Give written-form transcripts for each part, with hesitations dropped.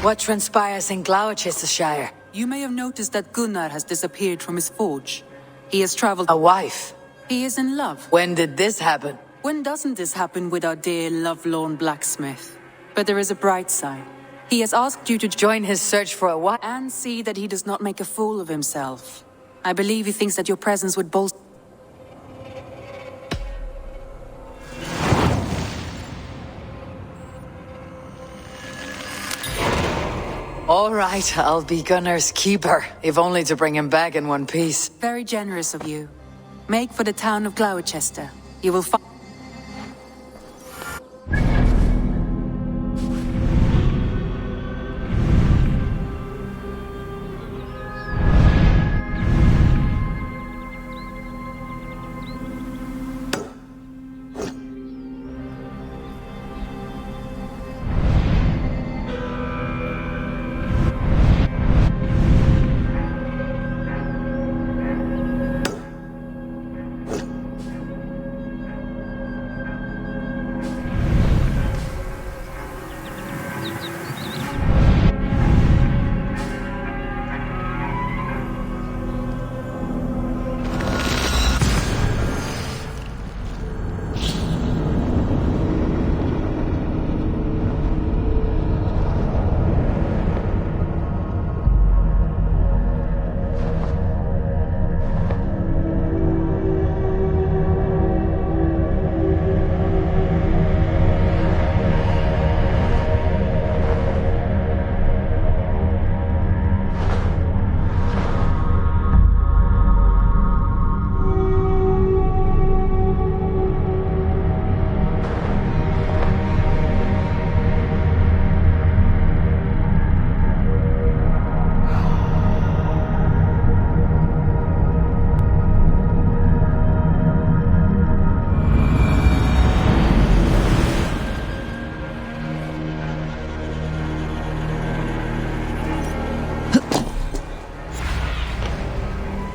What transpires in Gloucestershire? You may have noticed that Gunnar has disappeared from his forge. He has traveled... A wife? He is in love. When did this happen? When doesn't this happen with our dear lovelorn blacksmith? But there is a bright side. He has asked you to Join his search for a wife? and see that he does not make a fool of himself. I believe he thinks that your presence would bolster... All right, I'll be Gunnar's keeper, if only to bring him back in one piece. Very generous of you. Make for the town of Gloucester. You will find...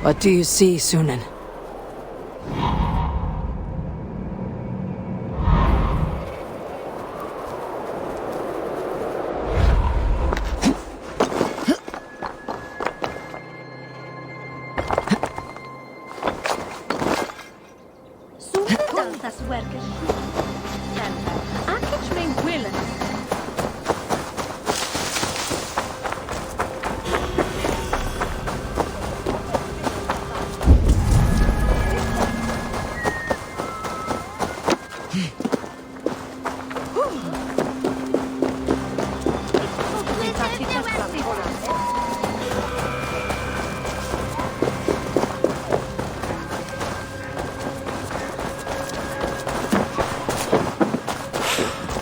What do you see, Sunan?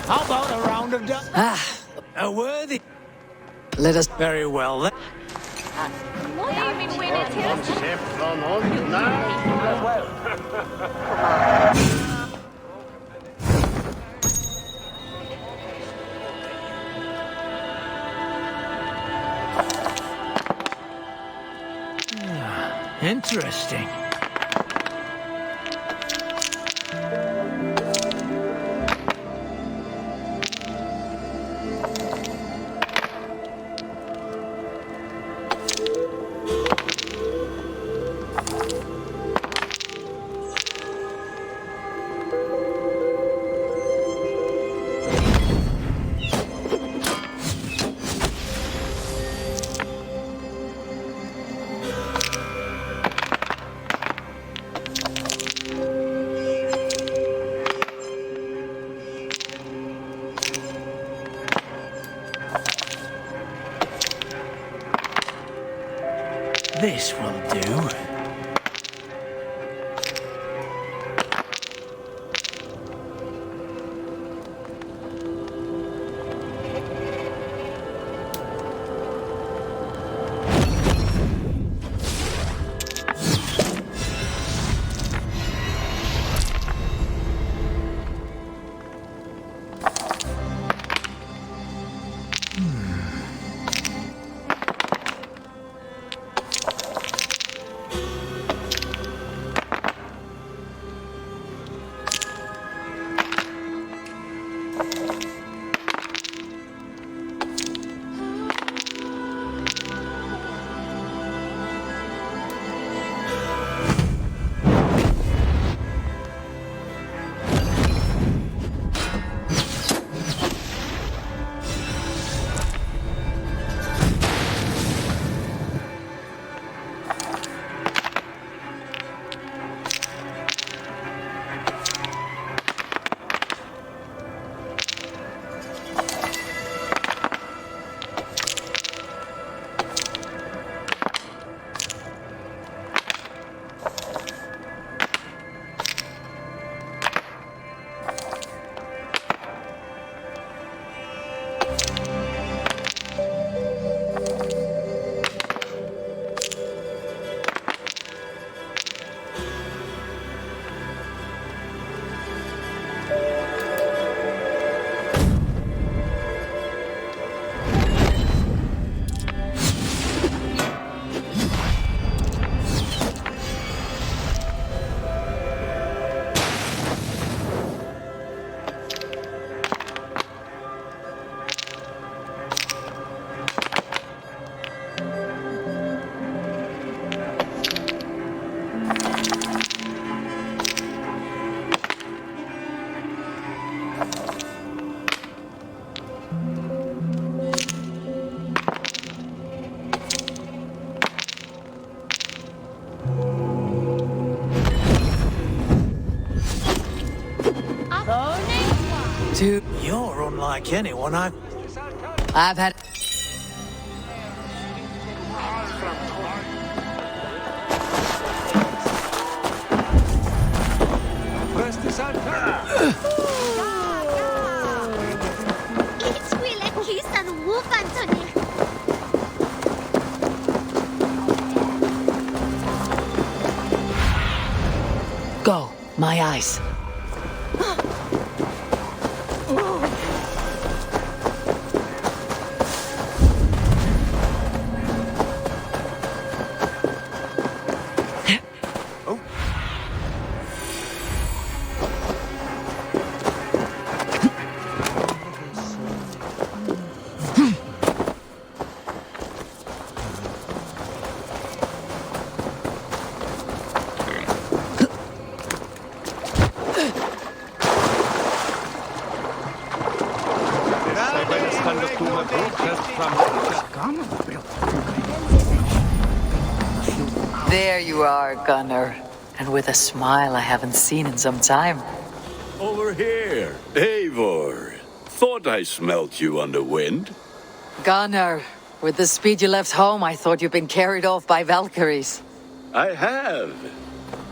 How about a round of a worthy... Let us... Very well, then. Interesting. This will do. unlike anyone I've had... Go, my eyes. There you are, Gunnar. And with a smile I haven't seen in some time. Over here, Eivor. Thought I smelt you on the wind. Gunnar, with the speed you left home, I thought you'd been carried off by Valkyries. I have.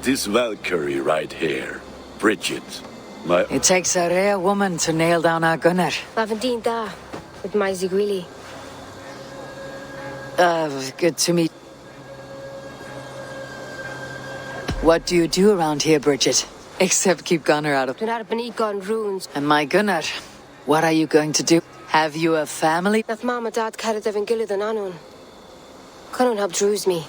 This Valkyrie right here, Bridget. It takes a rare woman to nail down our Gunnar. Lavendine da, with my Zigrili. Good to meet. What do you do around here, Bridget? Except keep Gunnar out of... Dwi'n ar gon runes. And my Gunnar, what are you going to do? Have you a family? Nath mam a dad carried efo'n gilydd yn anwn. Conwn help drews me.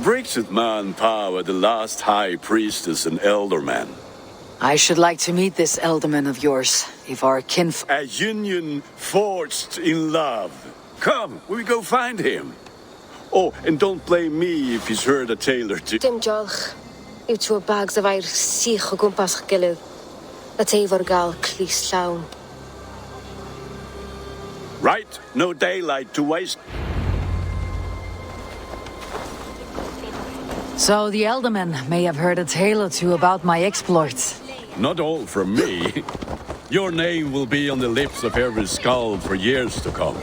Bridget Man Power, the last high priestess and elderman. I should like to meet this elderman of yours, if our A union forged in love. Come, we go find him. Oh, and don't blame me if he's heard a tale or two. Dim jolch. Yw tŵ bags of air sych o gwmpas ych gilydd. A Eivor gal clis llawn. Right, no daylight to waste. So the elderman may have heard a tale or two about my exploits. Not all from me. Your name will be on the lips of every skald for years to come.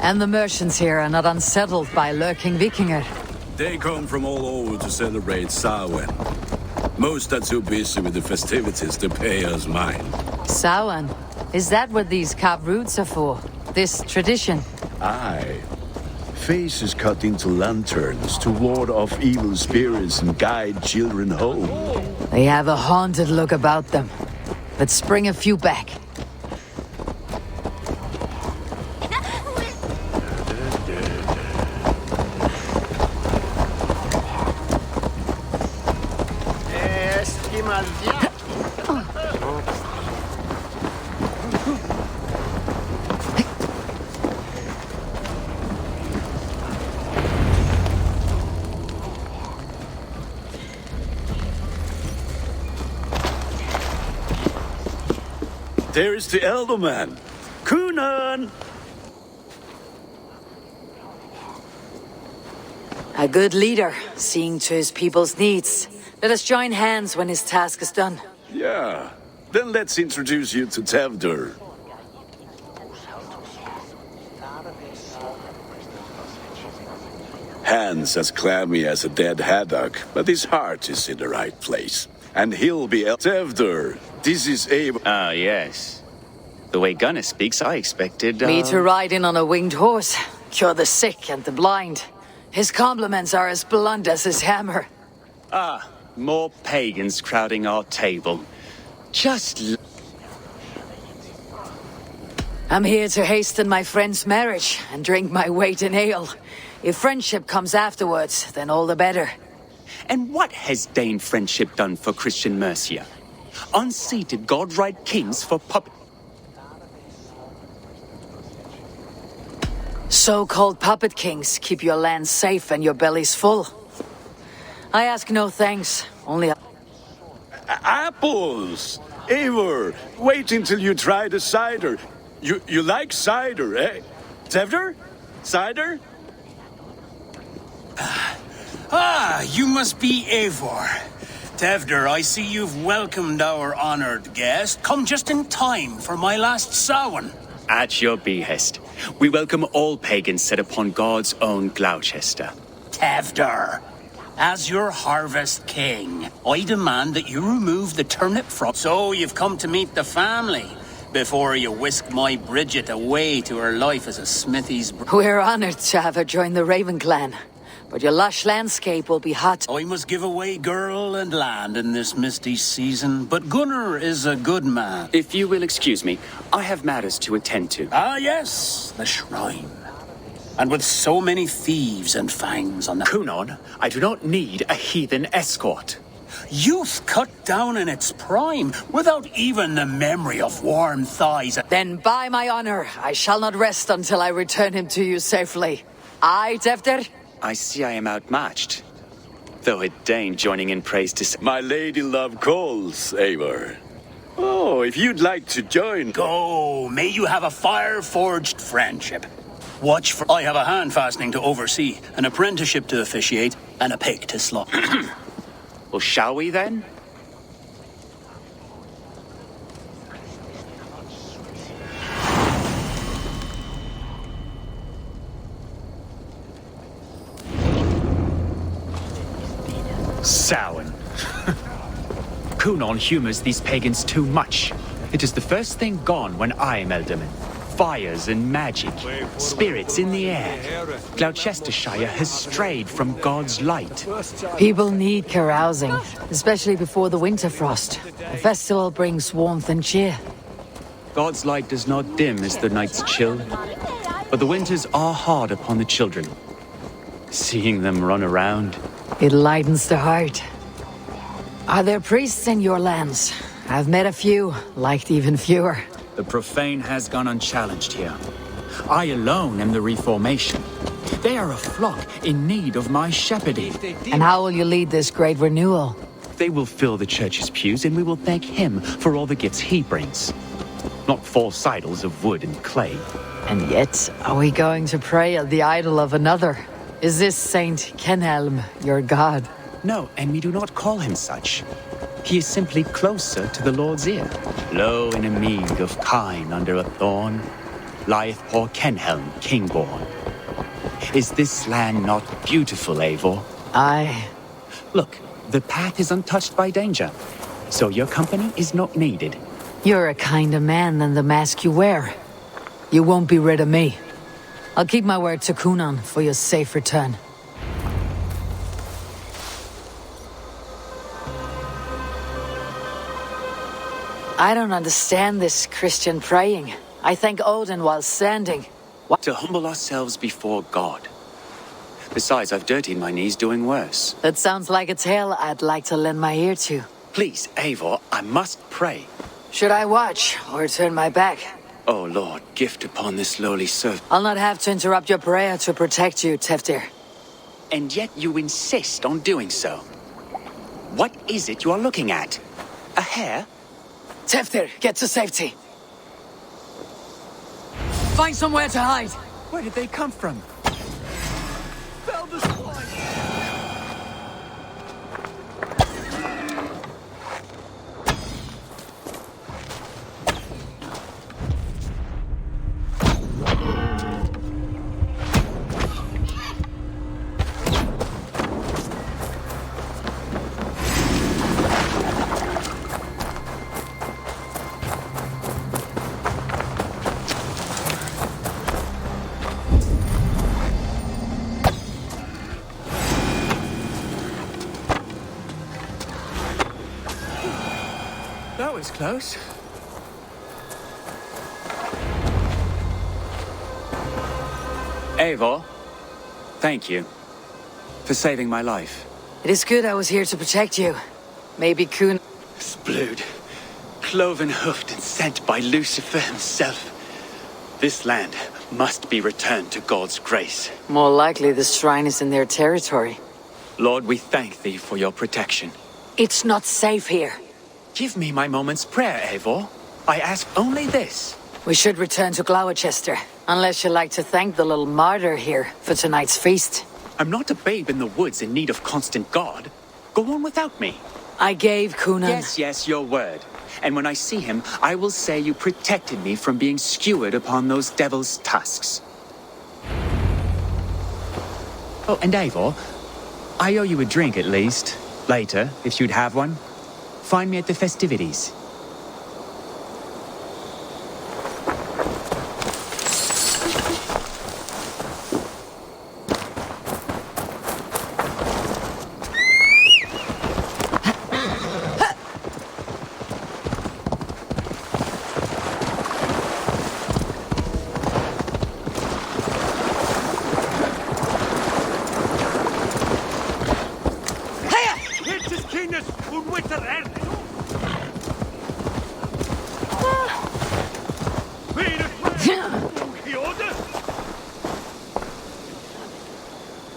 And the merchants here are not unsettled by lurking Vikinger. They come from all over to celebrate Samhain. Most are too busy with the festivities to pay us mind. Samhain? Is that what these carved roots are for? This tradition? Aye. Faces cut into lanterns to ward off evil spirits and guide children home. They have a haunted look about them. Let's bring a few back. There is the elderman. Kunan! A good leader, seeing to his people's needs. Let us join hands when his task is done. Yeah. Then let's introduce you to Tevdur. Hands as clammy as a dead haddock, but his heart is in the right place. And he'll be Tevdur. This is Abe. Ah, yes. The way Gunnar speaks, I expected, Me to ride in on a winged horse, cure the sick and the blind. His compliments are as blunt as his hammer. Ah, more pagans crowding our table. I'm here to hasten my friend's marriage and drink my weight in ale. If friendship comes afterwards, then all the better. And what has Dane friendship done for Christian Mercia? Unseated god-right kings for puppet... So-called puppet kings keep your lands safe and your bellies full. I ask no thanks, only... Apples! Eivor, wait until you try the cider. You like cider, eh? Tevdur? Cider? Ah, you must be Eivor. Tevder, I see you've welcomed our honored guest. Come just in time for my last Samhain. At your behest, we welcome all pagans set upon God's own Gloucester. Tevder, as your harvest king, I demand that you remove the turnip from... So you've come to meet the family before you whisk my Bridget away to her life as a smithy's... We're honored to have her join the Raven clan. But your lush landscape will be hot. I must give away girl and land in this misty season, but Gunnar is a good man. If you will excuse me, I have matters to attend to. Ah, yes, the shrine. And with so many thieves and fangs on the... Kunon, I do not need a heathen escort. Youth cut down in its prime, without even the memory of warm thighs. Then by my honor, I shall not rest until I return him to you safely. Aye, Tefter? I see I am outmatched. Though it deign joining in praise to... My lady love calls, Eivor. Oh, if you'd like to join... Go, may you have a fire-forged friendship. Watch for... I have a hand fastening to oversee, an apprenticeship to officiate, and a pig to slaughter. Well, shall we then? Samhain. Kunon humors these pagans too much. It is the first thing gone when I am Elderman. Fires and magic, spirits in the air. Gloucestershire has strayed from God's light. People need carousing, especially before the winter frost. The festival brings warmth and cheer. God's light does not dim as the nights chill, but the winters are hard upon the children. Seeing them run around... It lightens the heart. Are there priests in your lands? I've met a few, liked even fewer. The profane has gone unchallenged here. I alone am the reformation. They are a flock in need of my shepherding. And how will you lead this great renewal? They will fill the church's pews, and we will thank him for all the gifts he brings. Not false idols of wood and clay. And yet, are we going to pray at the idol of another? Is this Saint Kenelm your god? No, and we do not call him such. He is simply closer to the Lord's ear. Low in a mead of kine under a thorn, lieth poor Kenhelm, king-born. Is this land not beautiful, Eivor? Aye. Look, the path is untouched by danger, so your company is not needed. You're a kinder man than the mask you wear. You won't be rid of me. I'll keep my word to Kunon for your safe return. I don't understand this Christian praying. I thank Odin while standing. To humble ourselves before God. Besides, I've dirtied my knees doing worse. That sounds like a tale I'd like to lend my ear to. Please, Eivor, I must pray. Should I watch or turn my back? Oh Lord, gift upon this lowly servant. I'll not have to interrupt your prayer to protect you, Teftir. And yet you insist on doing so. What is it you are looking at? A hare? Teftir, get to safety. Find somewhere to hide. Where did they come from? That was close. Eivor, thank you for saving my life. It is good I was here to protect you. Maybe Kun... Splood, cloven hoofed and sent by Lucifer himself. This land must be returned to God's grace. More likely the shrine is in their territory. Lord, we thank thee for your protection. It's not safe here. Give me my moment's prayer, Eivor. I ask only this. We should return to Gloucester, unless you'd like to thank the little martyr here for tonight's feast. I'm not a babe in the woods in need of constant guard. Go on without me. I gave Cunan. Yes, your word. And when I see him, I will say you protected me from being skewered upon those devil's tusks. Oh, and Eivor, I owe you a drink at least. Later, if you'd have one. Find me at the festivities.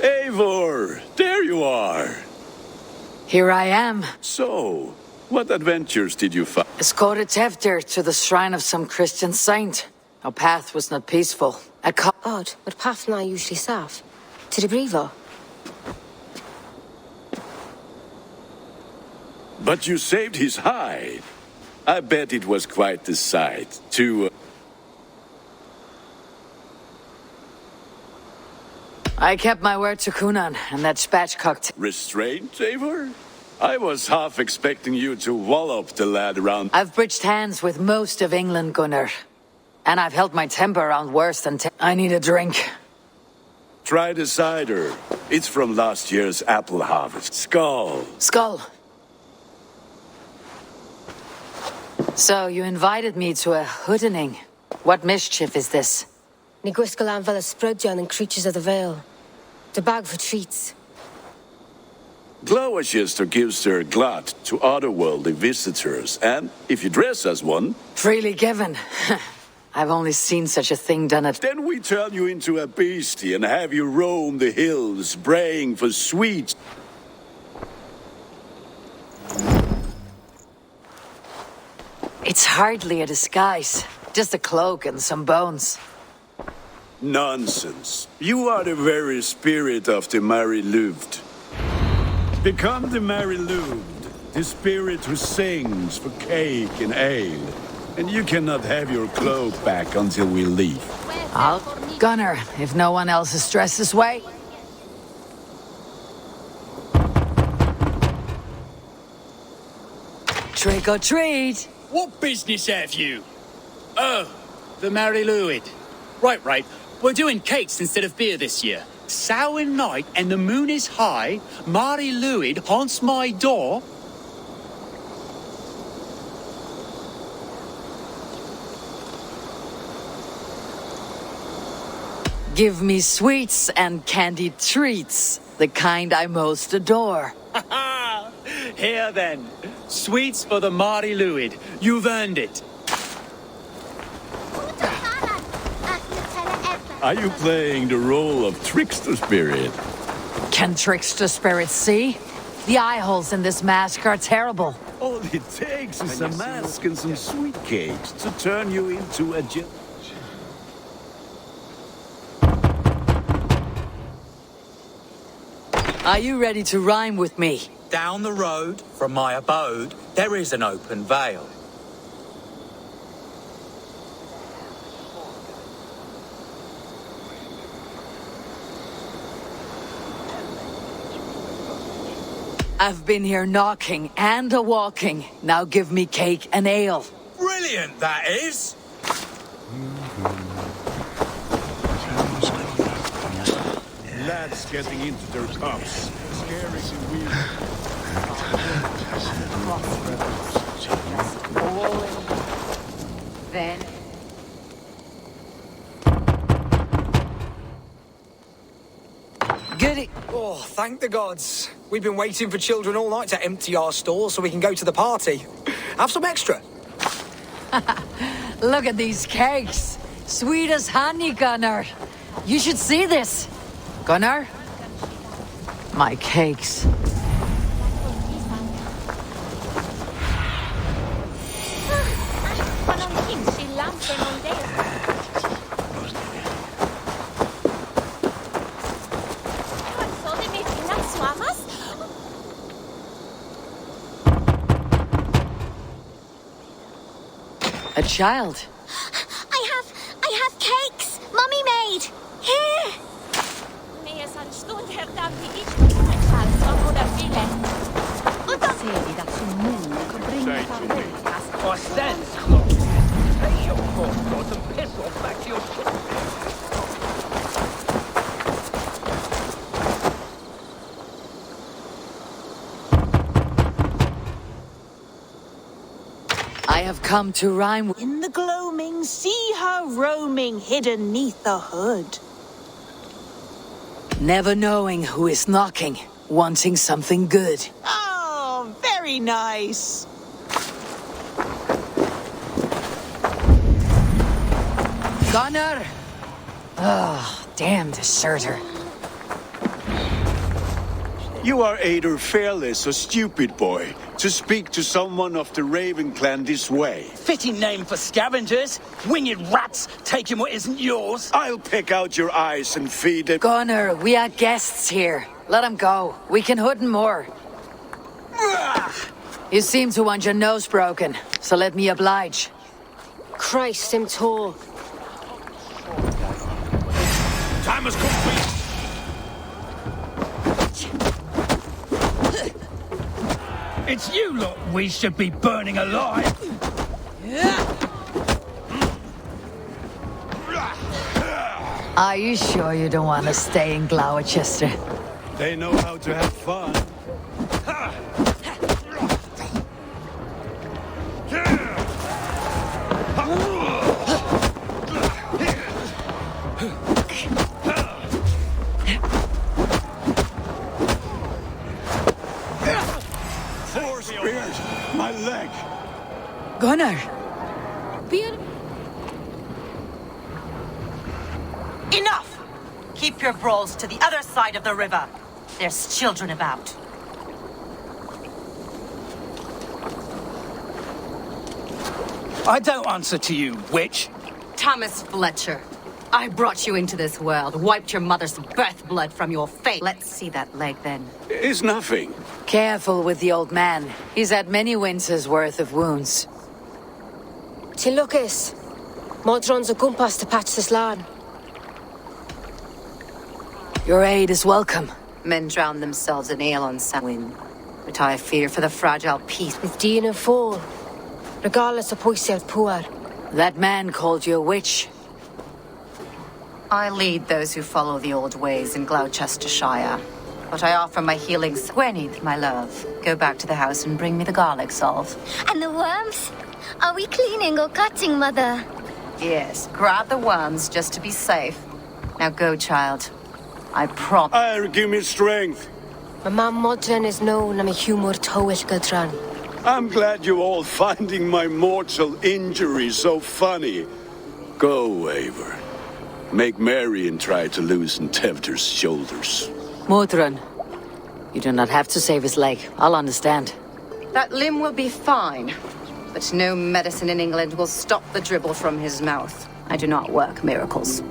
Eivor, there you are. Here I am. So, what adventures did you find? Escorted Tevdir to the shrine of some Christian saint. Our path was not peaceful. Odd, but path na usually safe. To the Brivo. But you saved his hide. I bet it was quite the sight to... I kept my word to Cunan, and that spatchcocked. Restraint, Eivor? I was half expecting you to wallop the lad around. I've bridged hands with most of England, Gunnar. And I've held my temper around worse than I need a drink. Try the cider. It's from last year's apple harvest. Skull. Skull. So, you invited me to a hoodening. What mischief is this? Ni gwisgal an fel ysbrydion and creatures of the Vale. The bag for treats. Gloucester gives their glut to otherworldly visitors, and if you dress as one... Freely given. I've only seen such a thing done at... Then we turn you into a beastie and have you roam the hills, braying for sweets. It's hardly a disguise. Just a cloak and some bones. Nonsense. You are the very spirit of the Mary Louved. Become the Mary Louved, the spirit who sings for cake and ale. And you cannot have your cloak back until we leave. I'll Gunnar, if no one else is dressed this way. Trick or treat! What business have you? Oh, the Mary Louid. Right. We're doing cakes instead of beer this year. Samhain night and the moon is high. Mary Louid haunts my door. Give me sweets and candied treats, the kind I most adore. Here then, sweets for the Mary Louid. You've earned it. Are you playing the role of trickster spirit? Can trickster spirits see? The eye holes in this mask are terrible. All it takes is a mask and some sweet cakes to turn you into a Are you ready to rhyme with me? Down the road from my abode, there is an open vale. I've been here knocking and a-walking. Now give me cake and ale. Brilliant, that is! lads getting into their cups. Scary and weird. Then... Goody. Oh, thank the gods. We've been waiting for children all night to empty our stores so we can go to the party. Have some extra. Look at these cakes. Sweet as honey, Gunnar. You should see this. Gunnar? My cakes. A child. I have cakes. Mummy made. Here. I stand this clock. Take your corpse and piss off back to your ship. I have come to rhyme. In the gloaming, see her roaming hidden neath the hood. Never knowing who is knocking, wanting something good. Oh, very nice. Gunnar! Oh, damn deserter. You are either fearless or stupid, boy, to speak to someone of the Raven clan this way. Fitting name for scavengers. Winged rats taking what isn't yours. I'll pick out your eyes and feed it. Gunnar, we are guests here. Let him go. We can hood him more. You seem to want your nose broken, so let me oblige. Christ, him tall. Time has come for you. It's you lot we should be burning alive. Are you sure you don't want to stay in Gloucester? They know how to have fun. Four spears! My leg! Gunnar! Enough! Keep your brawls to the other side of the river. There's children about. I don't answer to you, witch. Thomas Fletcher, I brought you into this world, wiped your mother's birth blood from your face. Let's see that leg then. It's nothing. Careful with the old man. He's had many winters' worth of wounds. Tilukis. Modron's a gumpas to patch this land. Your aid is welcome. Men drown themselves in ale on Samhain, but I fear for the fragile peace. With Dean and Fall. Regardless of Poisiel Puar. That man called you a witch. I lead those who follow the old ways in Gloucestershire, but I offer my healing. Gwynedd, my love, go back to the house and bring me the garlic salve. And the worms? Are we cleaning or cutting, Mother? Yes, grab the worms just to be safe. Now go, child. I promise. Give me strength. My mum Modron is known I'm a humor towel gadran. I'm glad you're all finding my mortal injury so funny. Go, Eivor. Make merry and try to loosen Tevder's shoulders. Modron, you do not have to save his leg. I'll understand. That limb will be fine, but no medicine in England will stop the dribble from his mouth. I do not work miracles.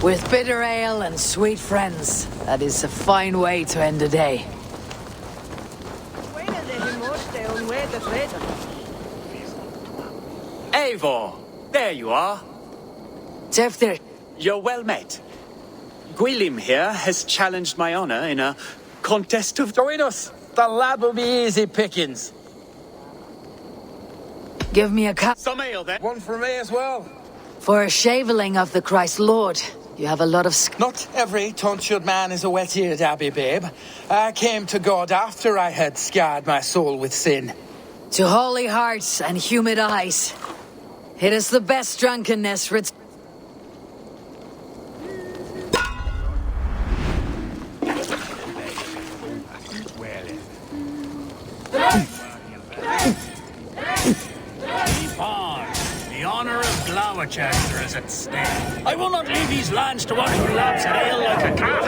With bitter ale and sweet friends, that is a fine way to end a day. Eivor, there you are. Tevder. You're well met. Gwilym here has challenged my honor in a contest of... Join us. The lad will be easy pickings. Give me a cup. Some ale, then. One for me as well. For a shaveling of the Christ Lord, you have a lot of Not every tonsured man is a wet-eared Abbey, babe. I came to God after I had scarred my soul with sin. To holy hearts and humid eyes. It is the best drunkenness, Keep on. The honor of Gloucester is at stake. I will not leave these lands to one who laps at ale like a cat.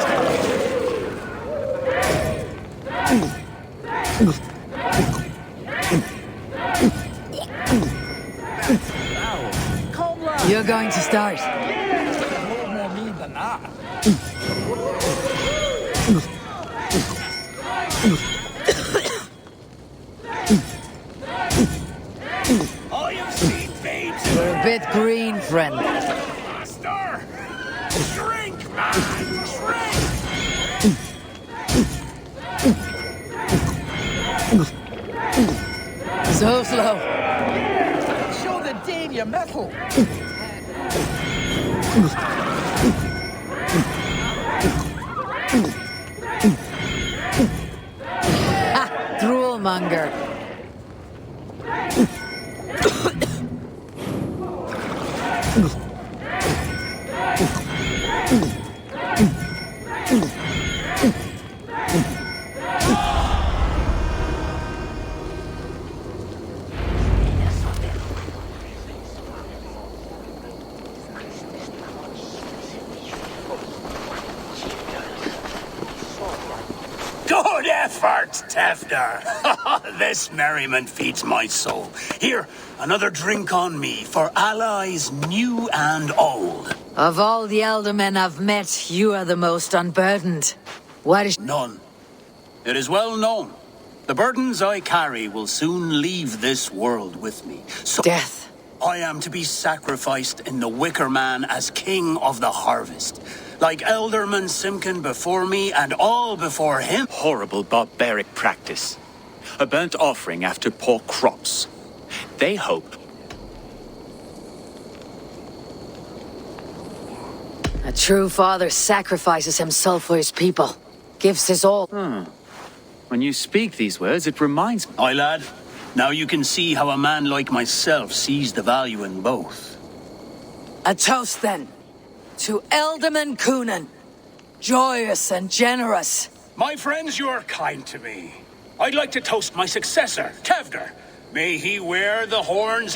You're going to start. More me than that. I have seen babes. You're a bit green, friend. Master! Drink, man! Drink! So slow. Show the Dane your metal. Ha! Droolmonger. Good effort, Tefder. This merriment feeds my soul. Here, another drink on me for allies new and old. Of all the eldermen I've met, you are the most unburdened. What is... None. It is well known. The burdens I carry will soon leave this world with me. So Death. I am to be sacrificed in the Wicker Man as king of the harvest. Like Elderman Simkin before me and all before him. Horrible barbaric practice. A burnt offering after poor crops. They hope. A true father sacrifices himself for his people. Gives his all. When you speak these words, it reminds me. Aye, lad. Now you can see how a man like myself sees the value in both. A toast, then. To Elderman Coonan. Joyous and generous. My friends, you are kind to me. I'd like to toast my successor, Tefder. May he wear the horns.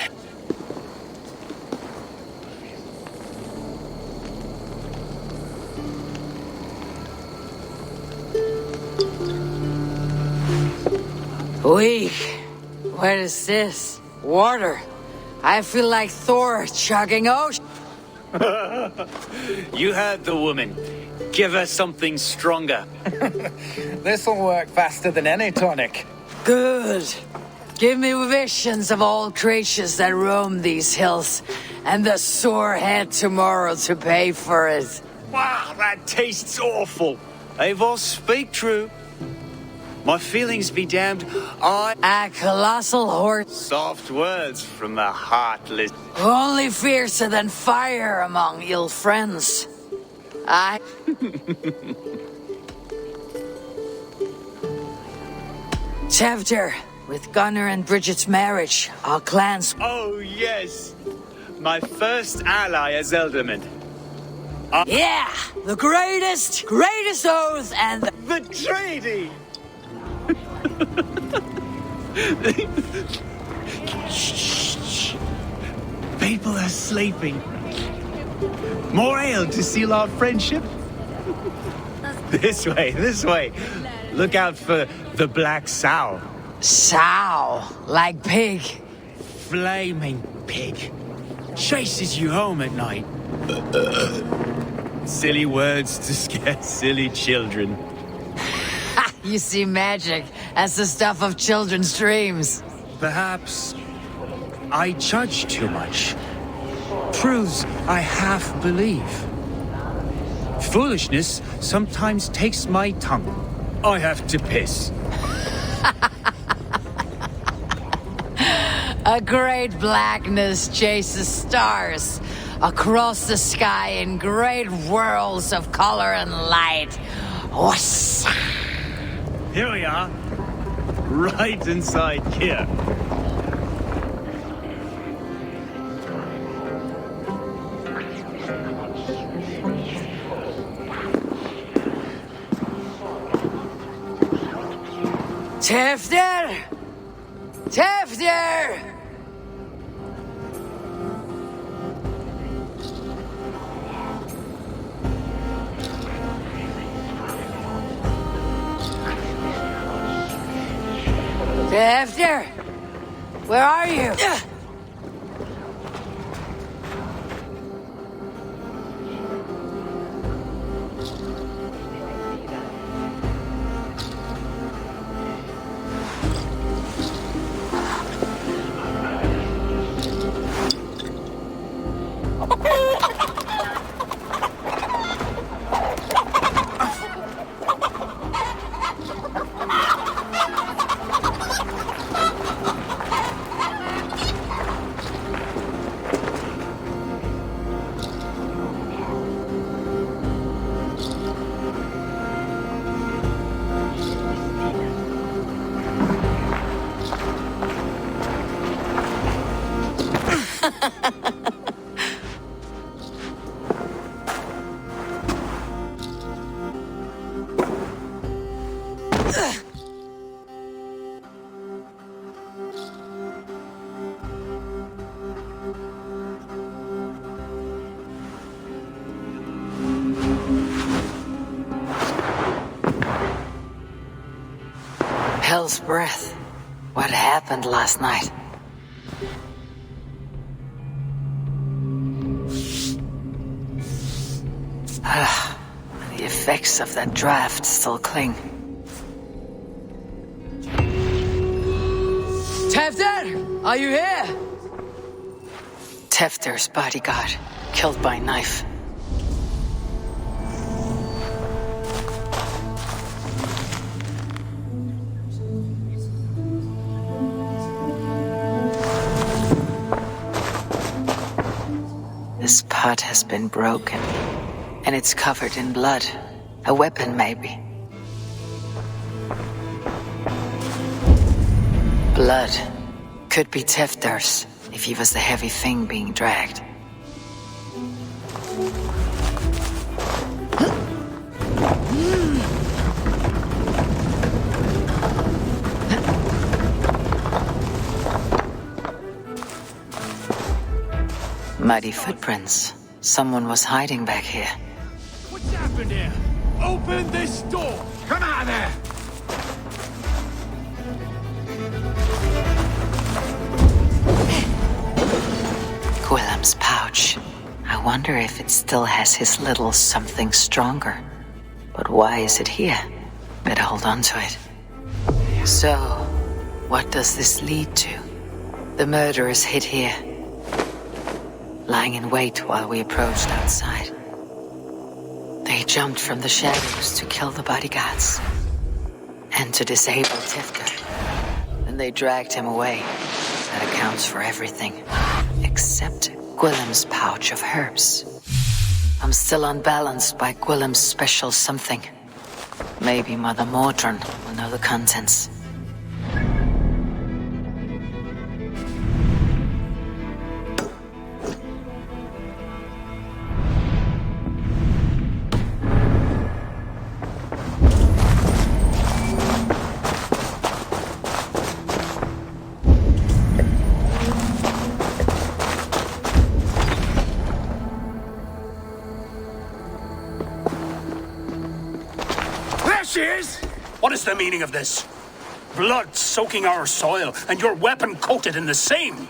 Weak. What is this? Water. I feel like Thor chugging ocean. You heard the woman. Give her something stronger. This'll work faster than any tonic. Good. Give me visions of all creatures that roam these hills, and the sore head tomorrow to pay for it. Wow, that tastes awful. Eivor, speak true. My feelings be damned, A colossal horse. Soft words from the heartless. Only fiercer than fire among ill friends. Tefder, with Gunnar and Bridget's marriage, our clans... Oh, yes. My first ally as Elderman. Yeah! The greatest oath and the treaty! Shh. People are sleeping. More ale to seal our friendship? This way. Look out for the black sow. Sow, like pig. Flaming pig. Chases you home at night. Silly words to scare silly children. You see magic as the stuff of children's dreams. Perhaps I judge too much. Truths I half believe. Foolishness sometimes takes my tongue. I have to piss. A great blackness chases stars across the sky in great whirls of color and light. Whoosh. Here we are. Right inside here. Tefder, Tefter! Tefter! Where are you? Hell's breath. What happened last night? The effects of that draft still cling. Tefter! Are you here? Tefter's bodyguard, killed by knife. This pot has been broken, and it's covered in blood. A weapon, maybe. Blood. Could be Tefter's, if he was the heavy thing being dragged. Muddy footprints. Someone was hiding back here. What's happened here? Open this door! Come out of there! Gwillem's pouch. I wonder if it still has his little something stronger. But why is it here? Better hold on to it. So, what does this lead to? The murderers hid here, lying in wait while we approached outside. They jumped from the shadows to kill the bodyguards and to disable Tefter. Then they dragged him away. That accounts for everything, except Gwillem's pouch of herbs. I'm still unbalanced by Gwillem's special something. Maybe Mother Mordrin will know the contents. What is the meaning of this? Blood soaking our soil, and your weapon coated in the same!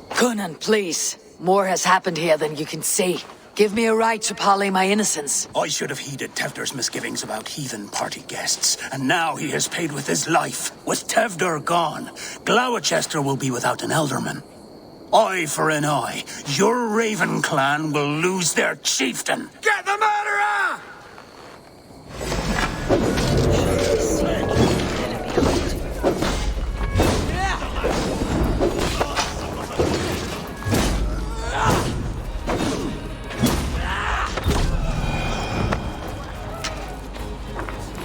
Conan, please. More has happened here than you can see. Give me a right to parley my innocence. I should have heeded Tevder's misgivings about heathen party guests, and now he has paid with his life. With Tevder gone, Gloucester will be without an elderman. Eye for an eye. Your Raven clan will lose their chieftain. Get the murderer!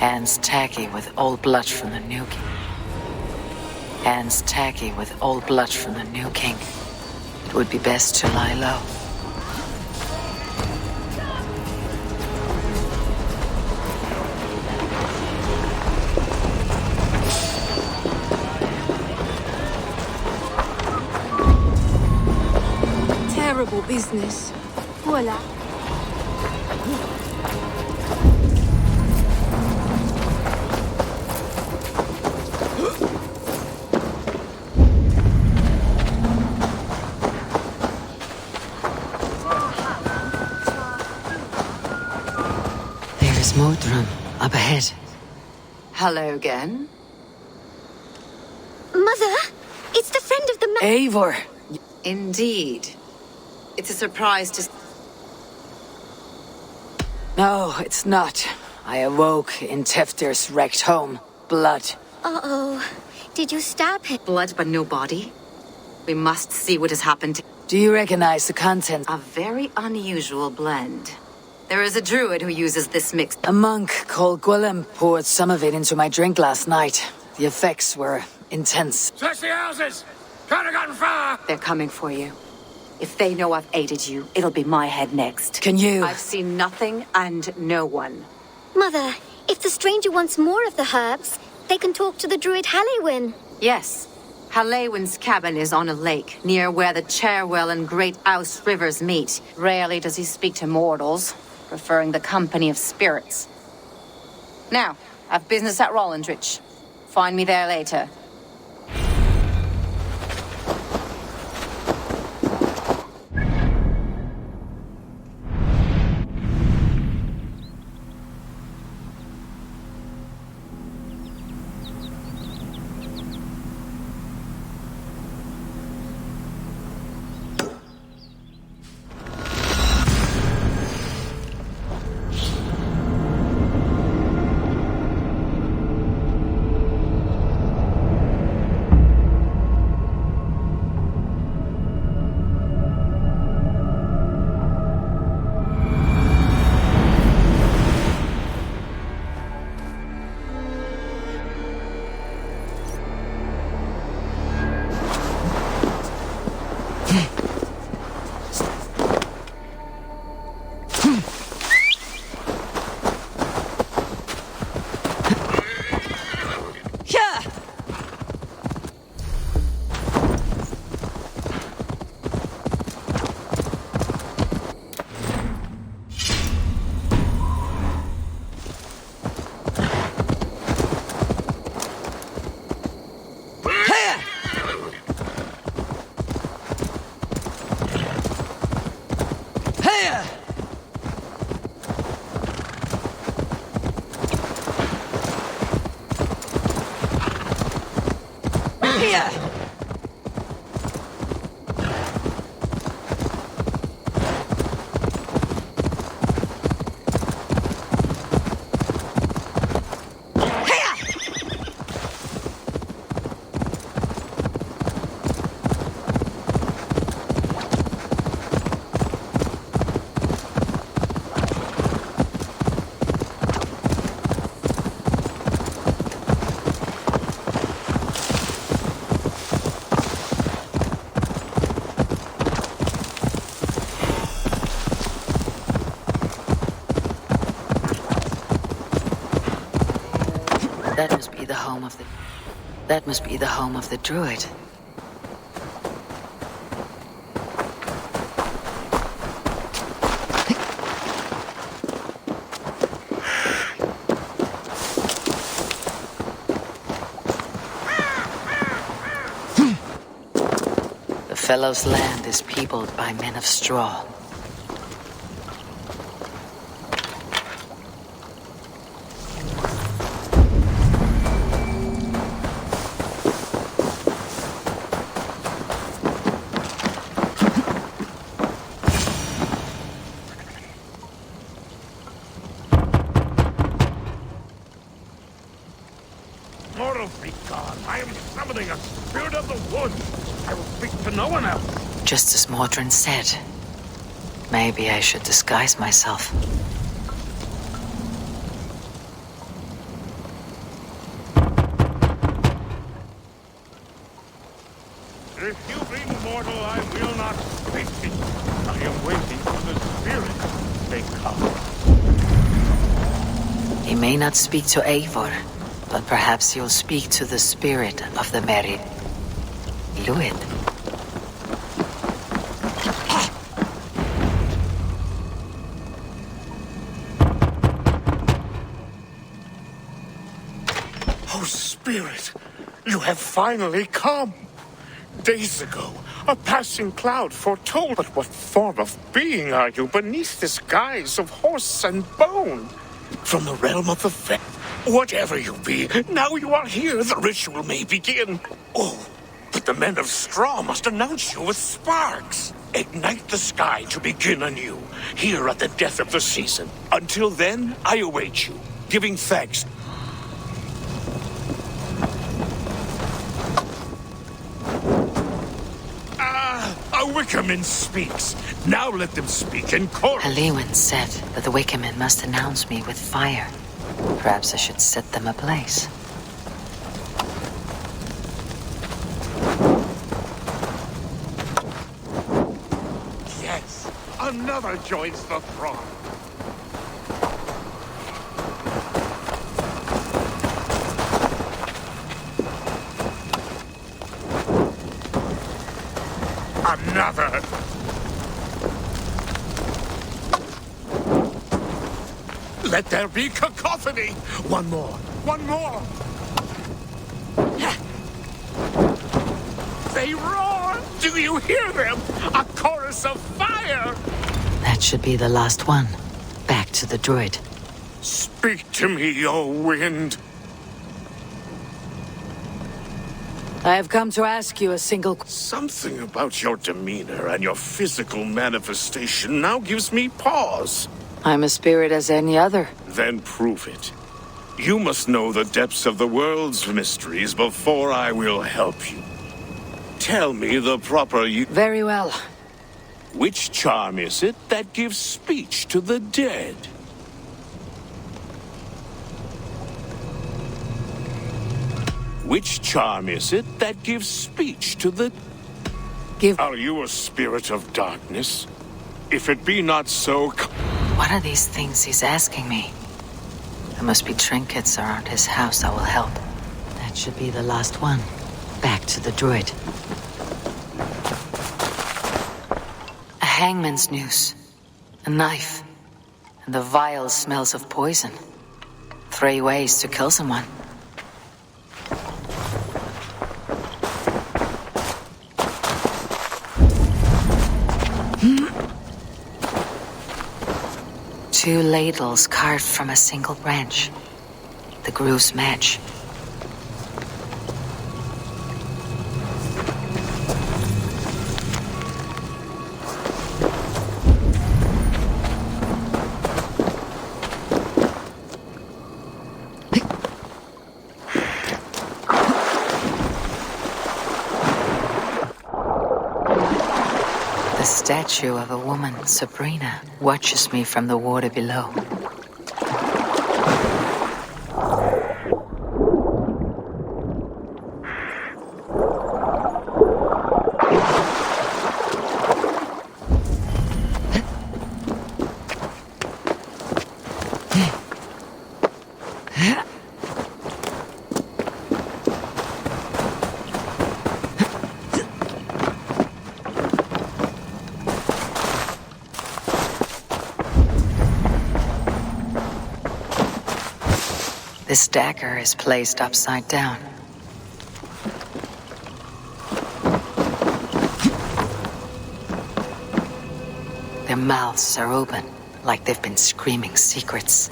Hands tacky with old blood from the new king. Hands tacky with old blood from the new king. It would be best to lie low. terrible business. Voila. There's Modron up ahead. Hello again. Mother, it's the friend of the man. Eivor! Indeed. It's a surprise to... No, it's not. I awoke in Teftir's wrecked home. Blood. Uh-oh. Did you stab him? Blood but no body. We must see what has happened to... Do you recognize the content? A very unusual blend. There is a druid who uses this mix. A monk called Gwilym poured some of it into my drink last night. The effects were intense. Search the houses! Can't have gotten far! They're coming for you. If they know I've aided you, it'll be my head next. Can you? I've seen nothing and no one. Mother, if the stranger wants more of the herbs, they can talk to the druid Halewyn. Yes. Halewyn's cabin is on a lake, near where the Cherwell and Great Ouse rivers meet. Rarely does he speak to mortals, preferring the company of spirits. Now, I've business at Rollindrich. Find me there later. That must be the home of the... That must be the home of the druid. The fellow's land is peopled by men of straw. Just as Mordrin said. Maybe I should disguise myself. If you be mortal, I will not speak to you. I am waiting for the spirit they come. He may not speak to Eivor, but perhaps he'll speak to the spirit of the married Luid. Spirit, you have finally come. Days ago, a passing cloud foretold. But what form of being are you beneath this guise of horse and bone? From the realm of the fair. Whatever you be, now you are here, the ritual may begin. Oh, but the men of straw must announce you with sparks. Ignite the sky to begin anew, here at the death of the season. Until then, I await you, giving thanks. A Wicker Man speaks. Now let them speak in chorus. Halewin said that the Wicker Man must announce me with fire. Perhaps I should set them ablaze. Yes, another joins the throng. Another. Let there be cacophony. One more. One more. They roar. Do you hear them? A chorus of fire. That should be the last one. Back to the druid. Speak to me, O wind. I have come to ask you a single... Something about your demeanor and your physical manifestation now gives me pause. I'm a spirit as any other. Then prove it. You must know the depths of the world's mysteries before I will help you. Tell me the proper Very well. Which charm is it that gives speech to the dead? Which charm is it that gives speech to the... Are you a spirit of darkness? If it be not so... What are these things he's asking me? There must be trinkets around his house that will help. That should be the last one. Back to the druid. A hangman's noose. A knife. And the vile smells of poison. 3 ways to kill someone. Two ladles carved from a single branch. The grooves match. The statue of a woman, Sabrina, watches me from the water below. This dagger is placed upside down. Their mouths are open, like they've been screaming secrets.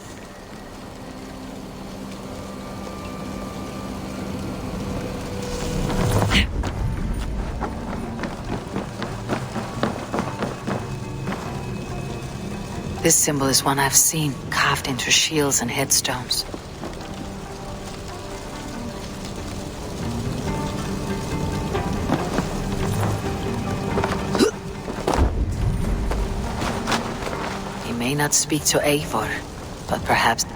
This symbol is one I've seen carved into shields and headstones. May not speak to Eivor, but perhaps...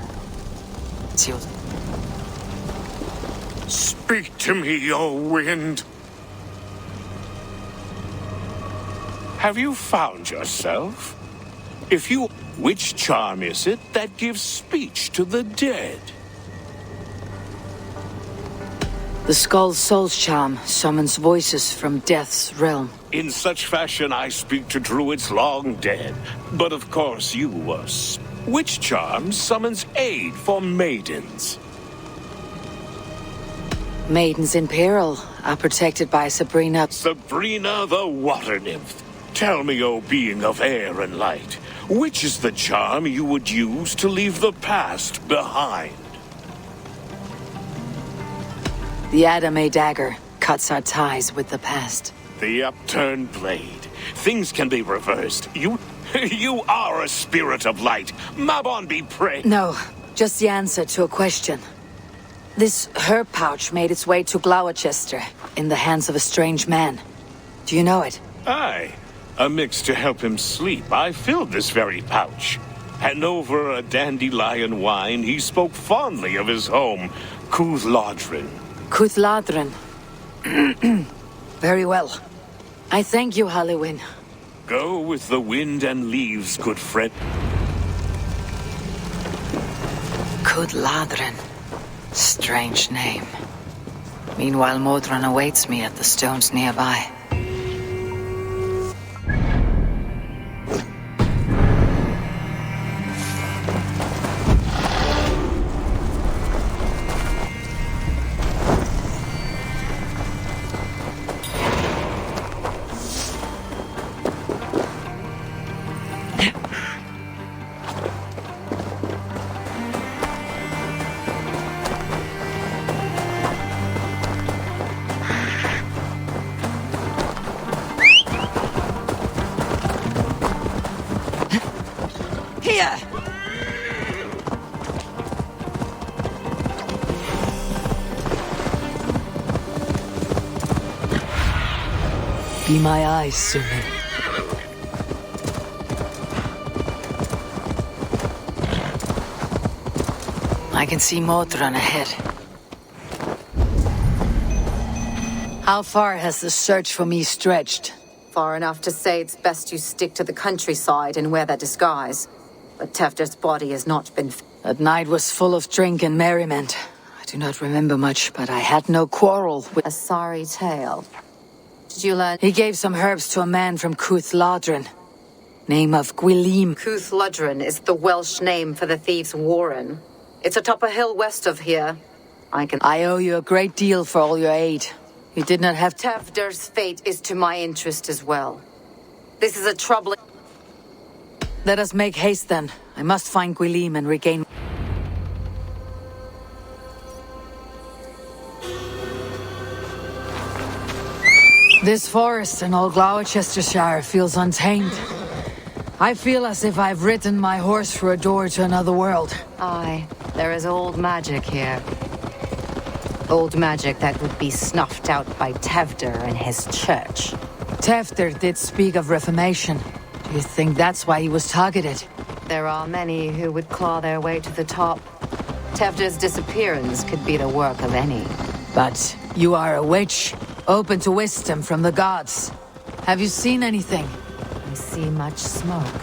Speak to me, O wind. Have you found yourself? If you... Which charm is it that gives speech to the dead? The Skull's Soul's charm summons voices from Death's realm. In such fashion I speak to druids long dead. But of course you were... Which charm summons aid for maidens? Maidens in peril are protected by Sabrina. Sabrina the water nymph. Tell me, O being of air and light, which is the charm you would use to leave the past behind? The Adame dagger cuts our ties with the past. The upturned blade. Things can be reversed. You are a spirit of light. Mabon be praised. No, just the answer to a question. This herb pouch made its way to Gloucester in the hands of a strange man. Do you know it? Aye. A mix to help him sleep. I filled this very pouch. And over a dandelion wine, he spoke fondly of his home, Cuthladrin. Cuthladrin. Very well. I thank you, Halliwyn. Go with the wind and leaves, good friend. Cuthladrin. Strange name. Meanwhile, Modron awaits me at the stones nearby. Here! Be my eyes, Suman. I can see Modron ahead. How far has the search for me stretched? Far enough to say it's best you stick to the countryside and wear that disguise. But Tefder's body has not been... That night was full of drink and merriment. I do not remember much, but I had no quarrel with... A sorry tale. Did you learn... He gave some herbs to a man from Cuthladrin. Name of Gwylim. Cuthladrin is the Welsh name for the thieves' warren. It's atop a hill west of here. I owe you a great deal for all your aid. You did not have... Tefder's fate is to my interest as well. This is a troubling... Let us make haste then. I must find Gwylim and regain... This forest in old Gloucestershire feels untamed. I feel as if I've ridden my horse through a door to another world. Aye, there is old magic here. Old magic that would be snuffed out by Tefder and his church. Tefder did speak of reformation. Do you think that's why he was targeted? There are many who would claw their way to the top. Tefder's disappearance could be the work of any. But you are a witch, open to wisdom from the gods. Have you seen anything? I see much smoke.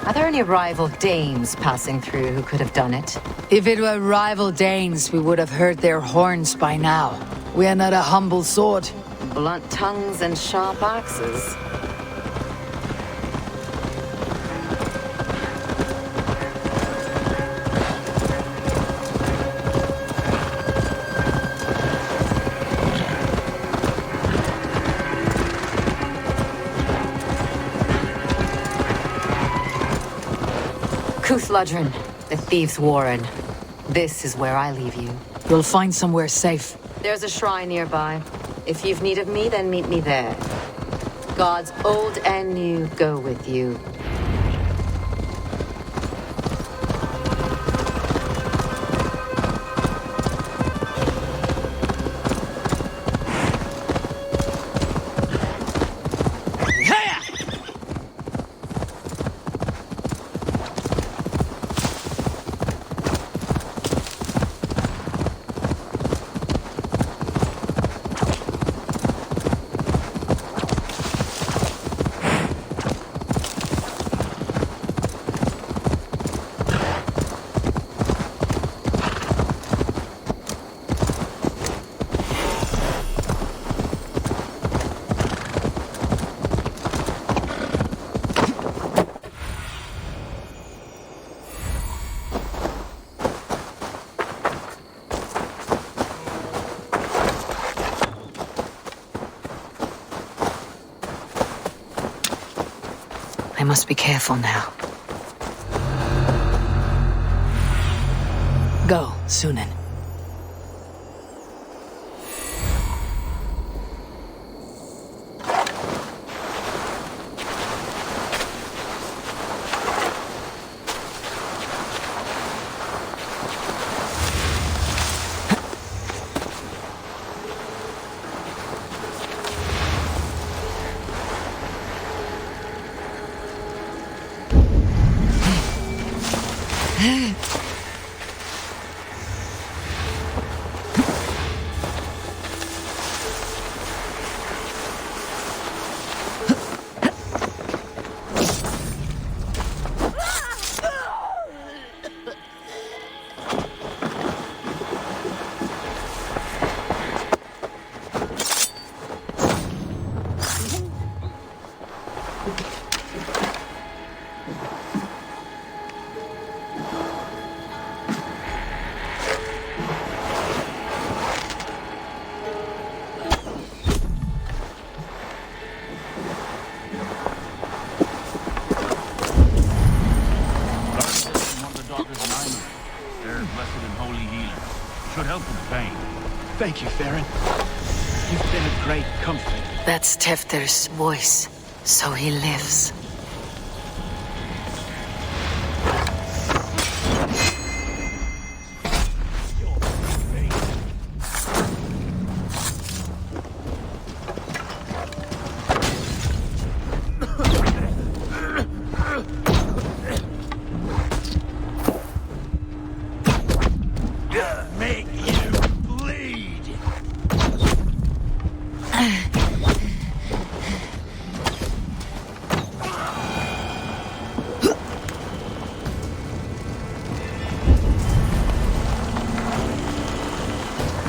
Are there any rival dames passing through who could have done it? If it were rival Danes, we would have heard their horns by now. We are not a humble sword. Blunt tongues and sharp axes. Cuthladrin, the thieves' warren. This is where I leave you. You'll find somewhere safe. There's a shrine nearby. If you've need of me, then meet me there. Gods old and new go with you. I must be careful now. Go, Sunan. Thank you, Farron. You've been a great comfort. That's Tefter's voice. So he lives.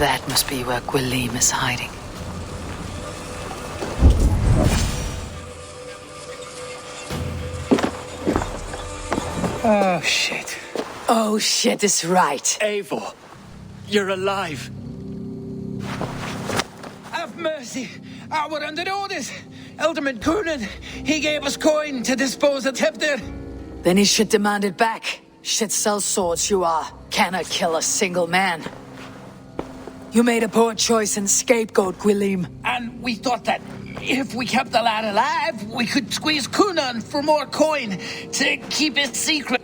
That must be where Gwilym is hiding. Oh, shit. Oh, shit is right. Eivor, you're alive. Have mercy. I were under orders. Alderman Coonan, he gave us coin to dispose of Tefter. Then he should demand it back. Shit sells swords you are. Cannot kill a single man. You made a poor choice and scapegoat Gwilym. And we thought that if we kept the lad alive, we could squeeze Coonan for more coin to keep it secret.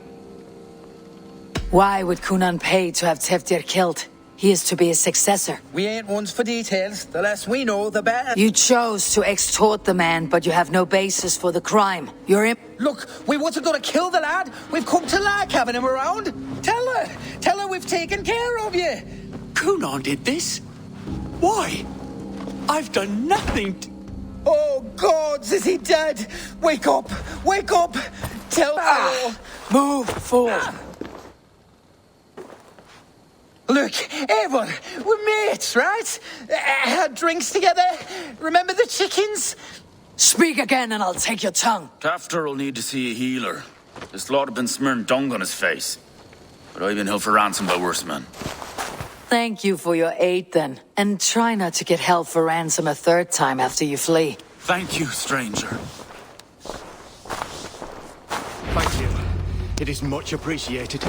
Why would Coonan pay to have Teftir killed? He is to be his successor. We ain't ones for details. The less we know, the better. You chose to extort the man, but you have no basis for the crime. Look, we wasn't gonna kill the lad. We've come to like having him around. Tell her we've taken care of you. Coonan did this? Why? I've done nothing Oh, gods, is he dead? Wake up! Wake up! Tell her. Move forward. Look, Eivor, we're mates, right? Had drinks together. Remember the chickens? Speak again and I'll take your tongue. Tefter will need to see a healer. This lot have been smearing dung on his face. But I've been held for ransom by worse men. Thank you for your aid, then. And try not to get held for ransom a third time after you flee. Thank you, stranger. Thank you. It is much appreciated.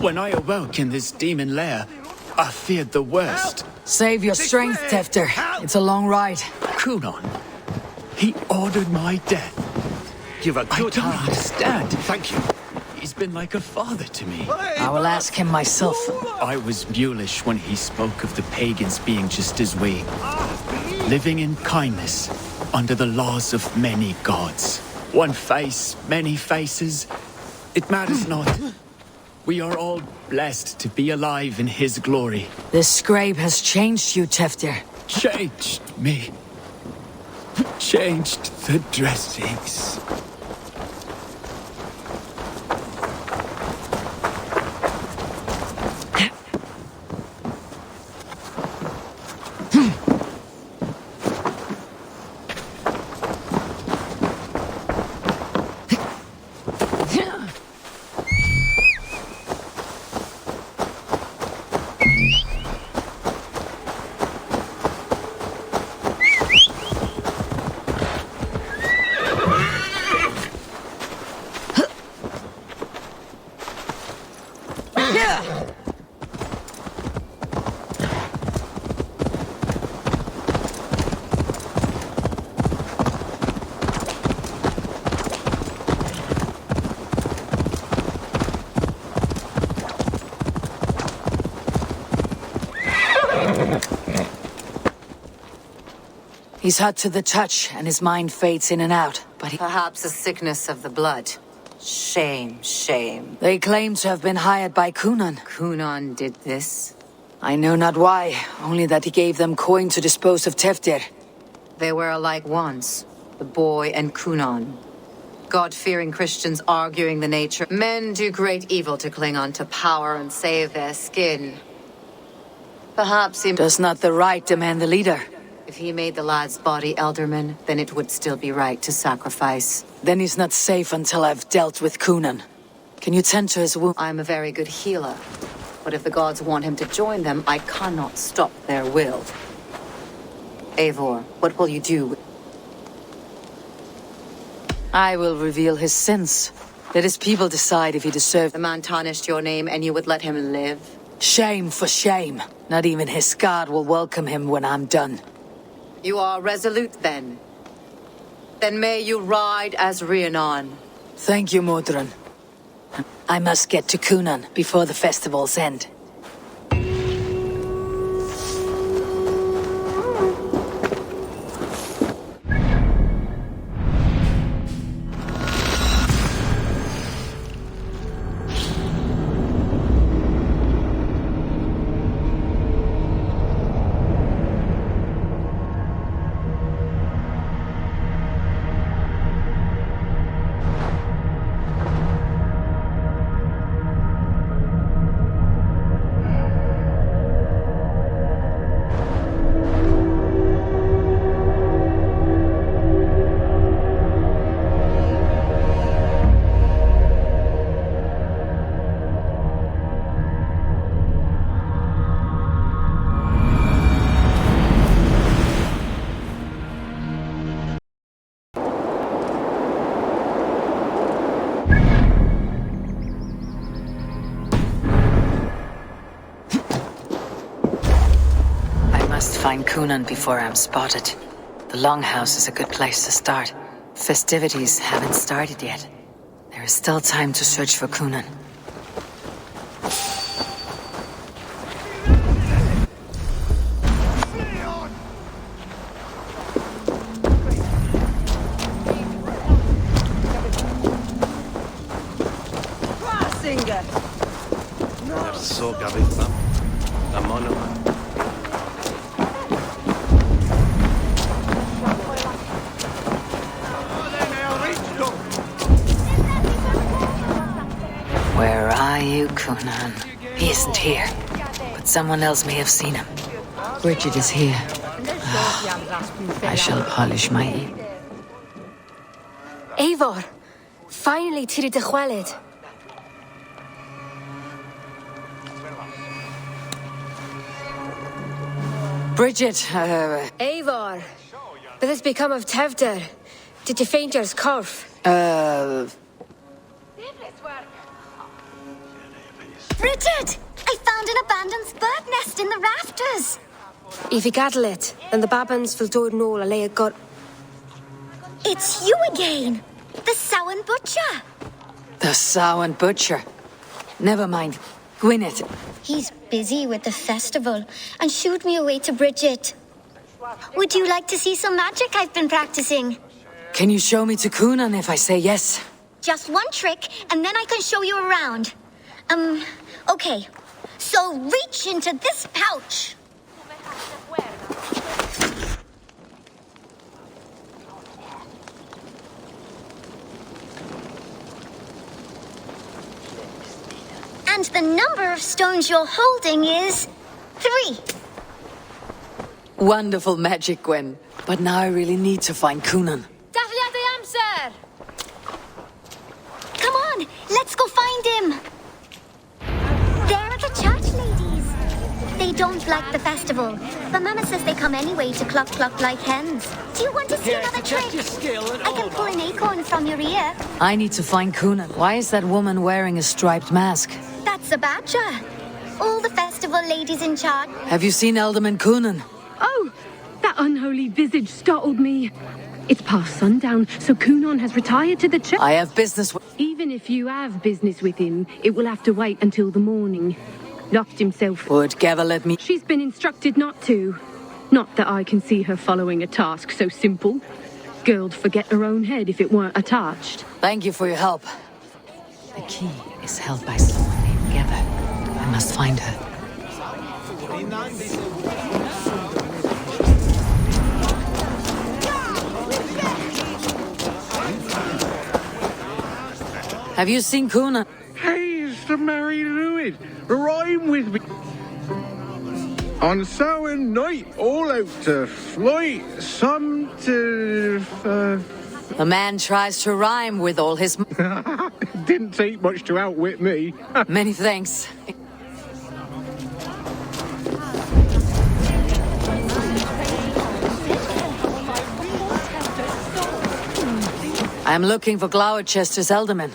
When I awoke in this demon lair, I feared the worst. Save your strength, Tefter. It's a long ride. Coonan, he ordered my death. You've a good I don't heart. understand. Thank you. He's been like a father to me. I will ask him myself. I was mulish when he spoke of the pagans being just as we. Living in kindness, under the laws of many gods. One face, many faces. It matters not. We are all blessed to be alive in his glory. This scrape has changed you, Tefter. Changed me. Changed the dressings. He's hot to the touch, and his mind fades in and out, but Perhaps a sickness of the blood. Shame, shame. They claim to have been hired by Kunan. Kunan did this? I know not why, only that he gave them coin to dispose of Teftir. They were alike once, the boy and Kunan. God-fearing Christians arguing the nature. Men do great evil to cling on to power and save their skin. Perhaps he... Does not the right demand the leader? If he made the lad's body Elderman, then it would still be right to sacrifice. Then he's not safe until I've dealt with Kunan. Can you tend to his wound? I'm a very good healer. But if the gods want him to join them, I cannot stop their will. Eivor, what will you do? I will reveal his sins. Let his people decide if he deserves... The man tarnished your name and you would let him live? Shame for shame. Not even his guard will welcome him when I'm done. You are resolute, then. Then may you ride as Rhiannon. Thank you, Modron. I must get to Kunan before the festival's end. Find Kunan before I'm spotted. The Longhouse is a good place to start. Festivities haven't started yet. There is still time to search for Kunan. Where are you, Kunan? He isn't here, but someone else may have seen him. Bridget is here. I shall polish my ear. Eivor, finally tiri de chwaled. Bridget, Eivor, what has become of Tevder? Did you faint your scarf? Bridget! I found an abandoned bird nest in the rafters. If you gaddle it, then the babans will do it all a lay got. It's you again! The Samhain butcher! The Samhain butcher. Never mind. Gwyneth. He's busy with the festival and shooed me away to Bridget. Would you like to see some magic I've been practicing? Can you show me to Kunan if I say yes? Just one trick, and then I can show you around. Okay. So reach into this pouch. And the number of stones you're holding is 3. Wonderful magic, Gwen. But now I really need to find Kunan. Come on, let's go find him. There are the church ladies. They don't like the festival, but Mama says they come anyway to cluck cluck like hens. Do you want to see another trick? I can pull an acorn from your ear. I need to find Kunan. Why is that woman wearing a striped mask? That's a badger. All the festival ladies in charge. Have you seen Alderman Kunan? Oh, that unholy visage startled me. It's past sundown, so Kunan has retired to the church. I have business with... Even if you have business with him, it will have to wait until the morning. Locked himself. Would Geva let me? She's been instructed not to. Not that I can see her following a task so simple. Girl'd forget her own head if it weren't attached. Thank you for your help. The key is held by someone named Geva. I must find her. Have you seen Kuna? Hey, it's the Mary Lewis. Rhyme with me. On Samhain night, all out to flight, some to... A man tries to rhyme with all his... Didn't take much to outwit me. Many thanks. I'm looking for Gloucester's Elderman.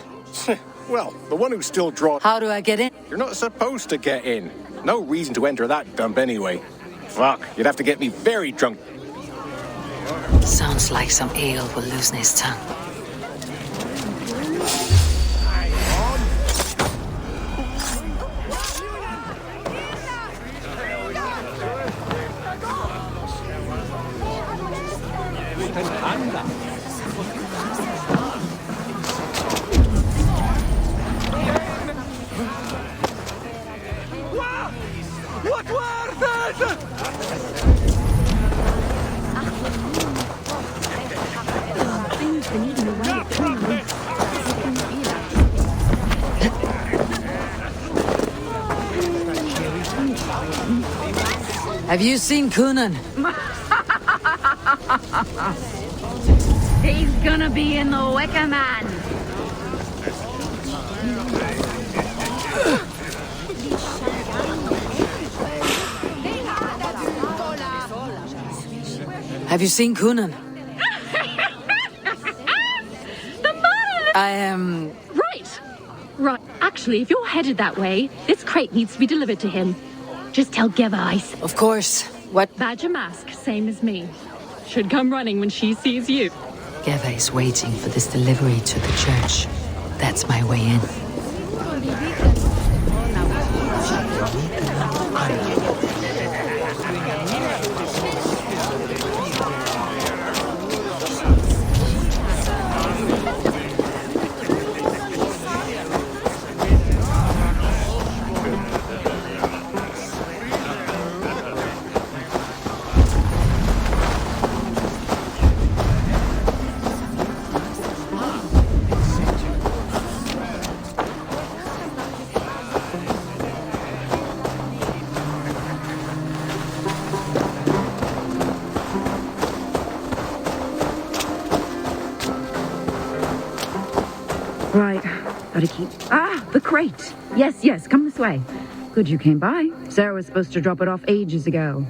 Well, the one who's still drawn... How do I get in? You're not supposed to get in. No reason to enter that dump anyway. Fuck, you'd have to get me very drunk. Sounds like some ale will loosen his tongue. What were that? Have you seen Kunan? He's gonna be in the Wicker Man. Have you seen Kunan? I am... Right. Actually, if you're headed that way, this crate needs to be delivered to him. Just tell Geva Ice. Of course. What? Badger mask, same as me. Should come running when she sees you. Geva is waiting for this delivery to the church. That's my way in. Right. Gotta keep... Ah! The crate! Yes, come this way. Good you came by. Sarah was supposed to drop it off ages ago.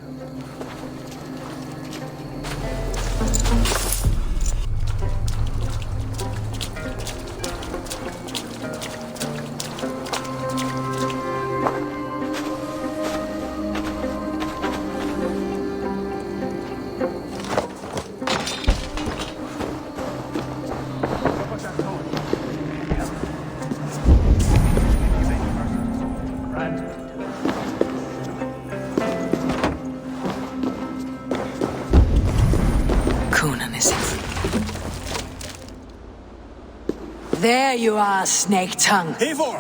There you are, Snake Tongue. Eivor!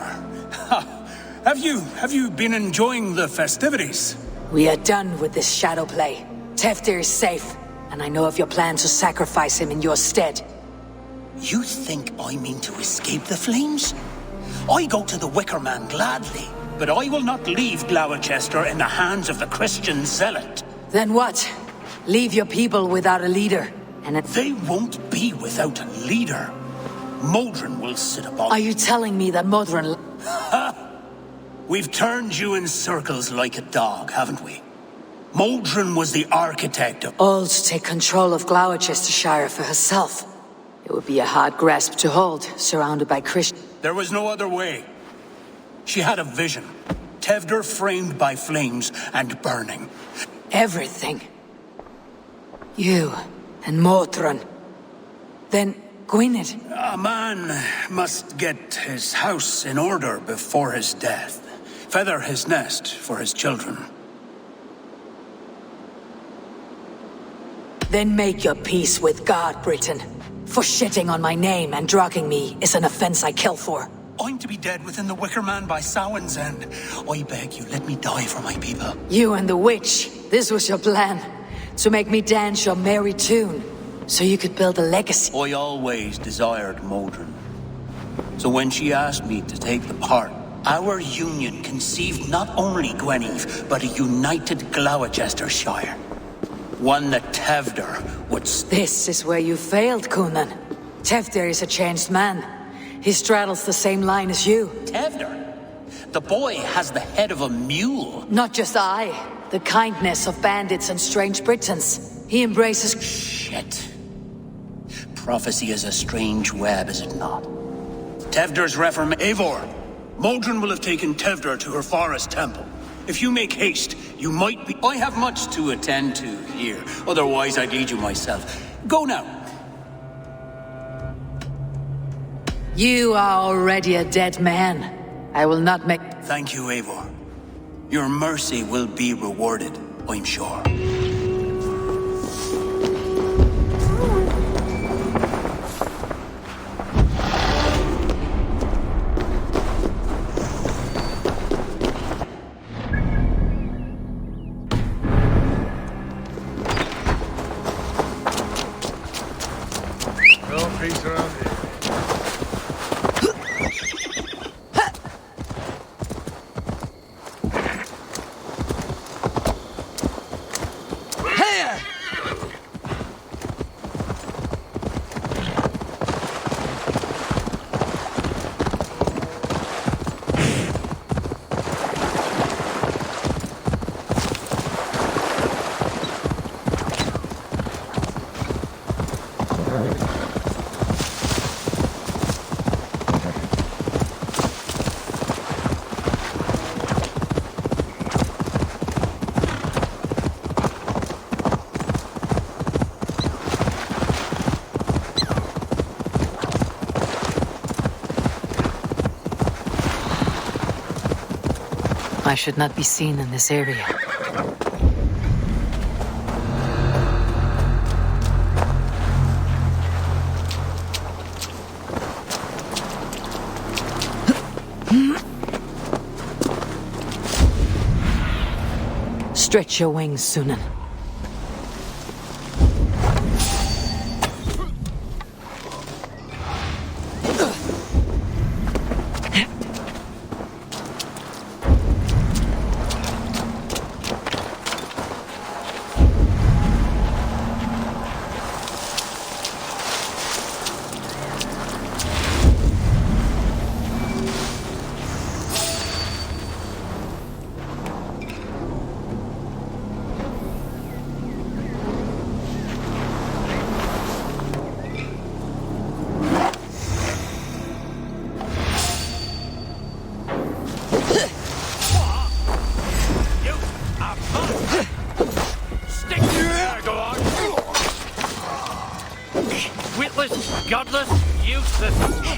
Have you been enjoying the festivities? We are done with this shadow play. Teftir is safe, and I know of your plan to sacrifice him in your stead. You think I mean to escape the flames? I go to the Wicker Man gladly, but I will not leave Gloucester in the hands of the Christian zealot. Then what? Leave your people without a leader, and They won't be without a leader. Modron will sit upon... Are you telling me that Modron... We've turned you in circles like a dog, haven't we? Modron was the architect of... All to take control of Gloucestershire for herself. It would be a hard grasp to hold, surrounded by Christians. There was no other way. She had a vision. Tevder framed by flames and burning. Everything. You and Modron. Then Gwynedd. A man must get his house in order before his death. feather his nest for his children. Then make your peace with God, Britain. For shitting on my name and drugging me is an offense I kill for. I'm to be dead within the Wicker Man by Samhain's end. I beg you, let me die for my people. You and the witch, this was your plan. To make me dance your merry tune, so you could build a legacy. I always desired Modron. So when she asked me to take the part, our union conceived not only Gweneve, but a united Gloucestershire. One that Tevder would... This is where you failed, Coonan. Tevder is a changed man. He straddles the same line as you. Tevder? The boy has the head of a mule. Not just I. The kindness of bandits and strange Britons. He embraces... Shit. Prophecy is a strange web, is it not? Tevder's Eivor. Modron will have taken Tevder to her forest temple. If you make haste, you might be... I have much to attend to here. Otherwise, I'd lead you myself. Go now. You are already a dead man. I will not make... Thank you, Eivor. Your mercy will be rewarded, I'm sure. No peace around here. I should not be seen in this area. Stretch your wings, Sunan. Witless, godless, useless.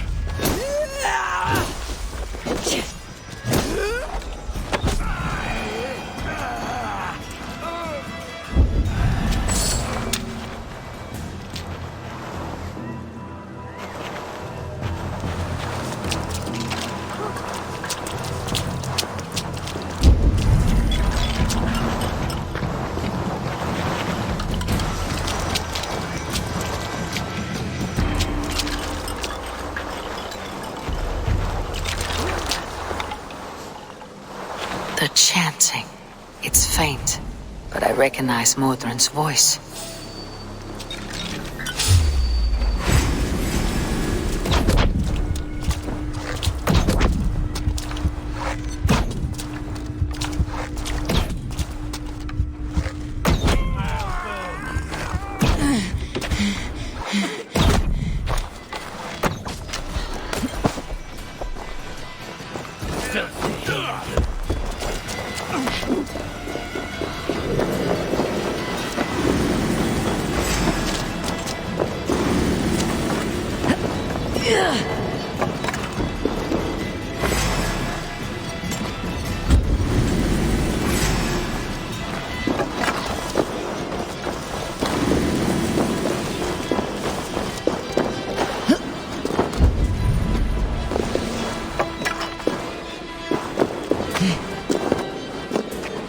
The chanting. It's faint, but I recognize Modron's voice.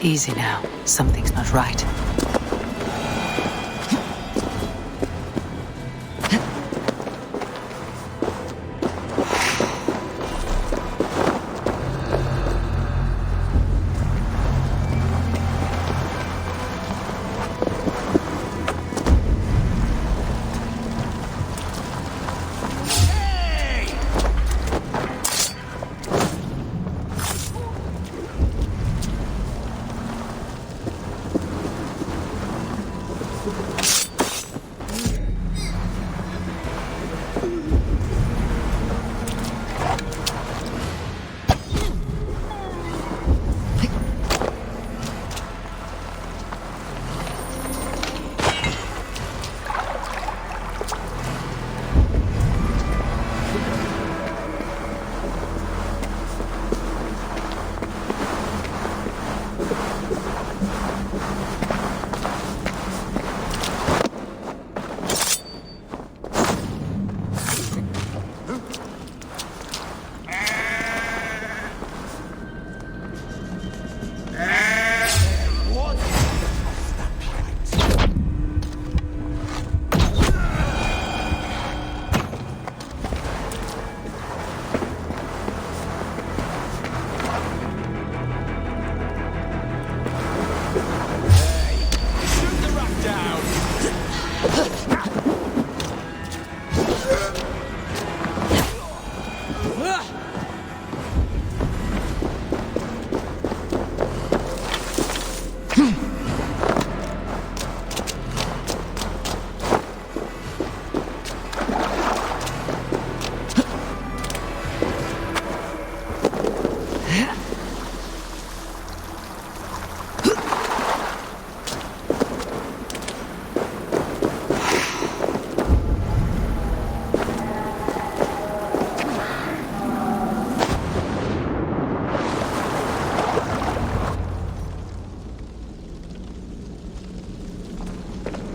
Easy now. Something's not right.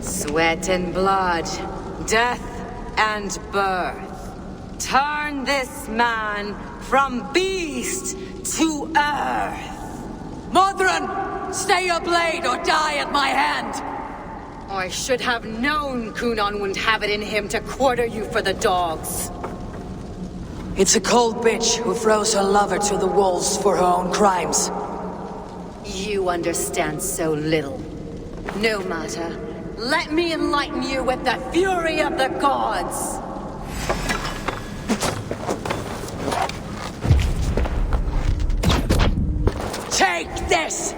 Sweat and blood, death and birth. Turn this man from beast to earth. Modron, stay your blade or die at my hand. I should have known Kunan wouldn't have it in him to quarter you for the dogs. It's a cold bitch who throws her lover to the wolves for her own crimes. You understand so little. No matter. Let me enlighten you with the fury of the gods! Take this!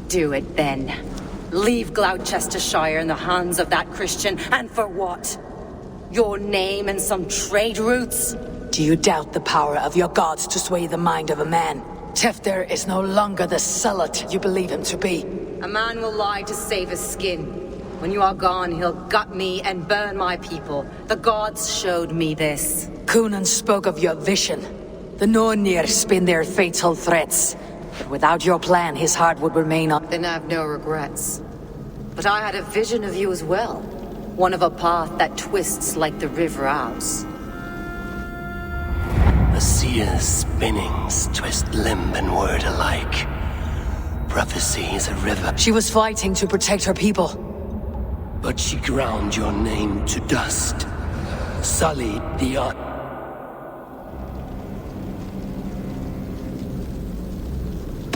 Do it then. Leave Gloucestershire in the hands of that Christian, and for what? Your name and some trade routes? Do you doubt the power of your gods to sway the mind of a man? Tefter is no longer the zealot you believe him to be. A man will lie to save his skin. When you are gone, he'll gut me and burn my people. The gods showed me this. Kunan spoke of your vision. The Nornir spin their fatal threats. But without your plan, his heart would remain on. Then I have no regrets. But I had a vision of you as well. One of a path that twists like the river Ouse. The seer's spinnings twist limb and word alike. Prophecy is a river. She was fighting to protect her people. But she ground your name to dust. Sullied the art.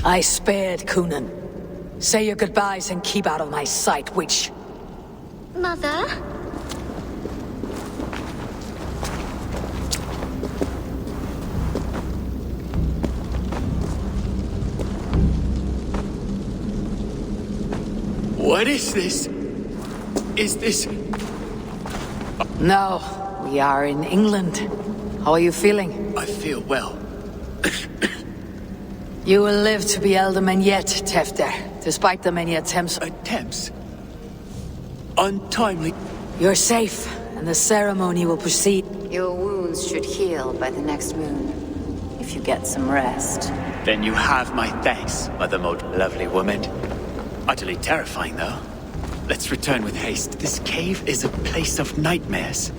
I spared Coonan. Say your goodbyes and keep out of my sight, witch. Mother? What is this? Is this... No, we are in England. How are you feeling? I feel well. You will live to be Elderman yet, Tefter, despite the many attempts. Attempts? Untimely. You're safe, and the ceremony will proceed. Your wounds should heal by the next moon, if you get some rest. Then you have my thanks, Mother Moat, lovely woman. Utterly terrifying, though. Let's return with haste. This cave is a place of nightmares.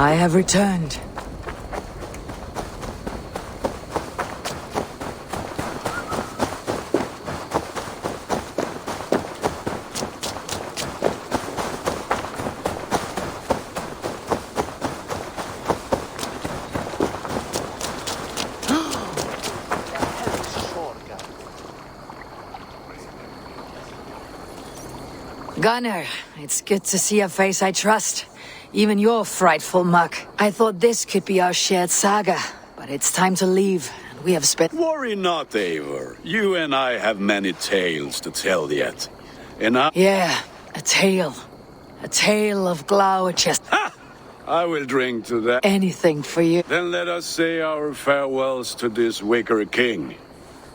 I have returned. Gunnar, it's good to see a face I trust. Even your frightful muck. I thought this could be our shared saga, but it's time to leave, and we have spent— Worry not, Eivor. You and I have many tales to tell yet. And Yeah, a tale. A tale of Gloucester. Ha! I will drink to that. Anything for you. Then let us say our farewells to this Wicker King.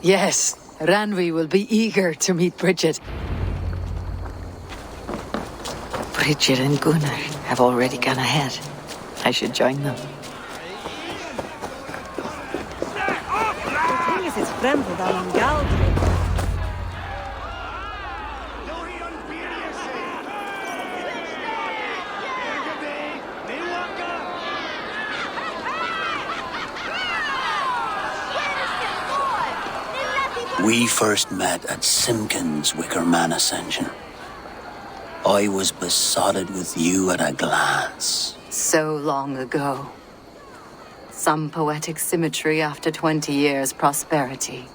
Yes, Randvi will be eager to meet Bridget. Bridget and Gunnar have already gone ahead. I should join them. We first met at Simpkins' Wicker Man ascension. I was besotted with you at a glance. So long ago. Some poetic symmetry after 20 years' prosperity.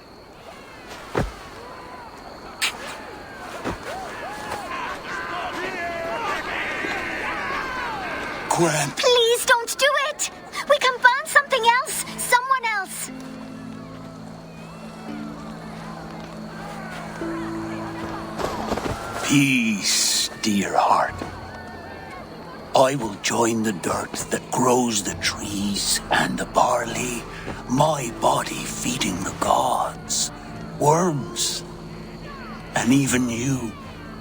Gwen. Please don't do it! We can burn something else! Someone else! Peace, dear heart. I will join the dirt that grows the trees and the barley, my body feeding the gods, worms, and even you.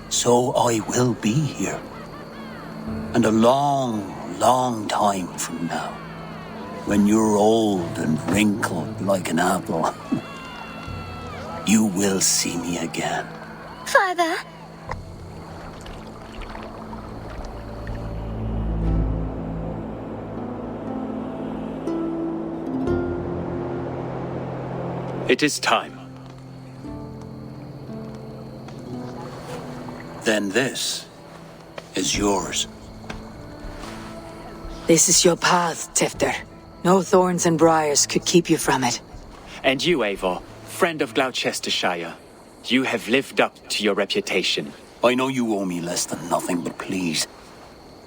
So I will be here. And a long, long time from now, when you're old and wrinkled like an apple, you will see me again. Father? It is time. Then this is yours. This is your path, Tifter. No thorns and briars could keep you from it. And you, Eivor, friend of Gloucestershire, you have lived up to your reputation. I know you owe me less than nothing, but please,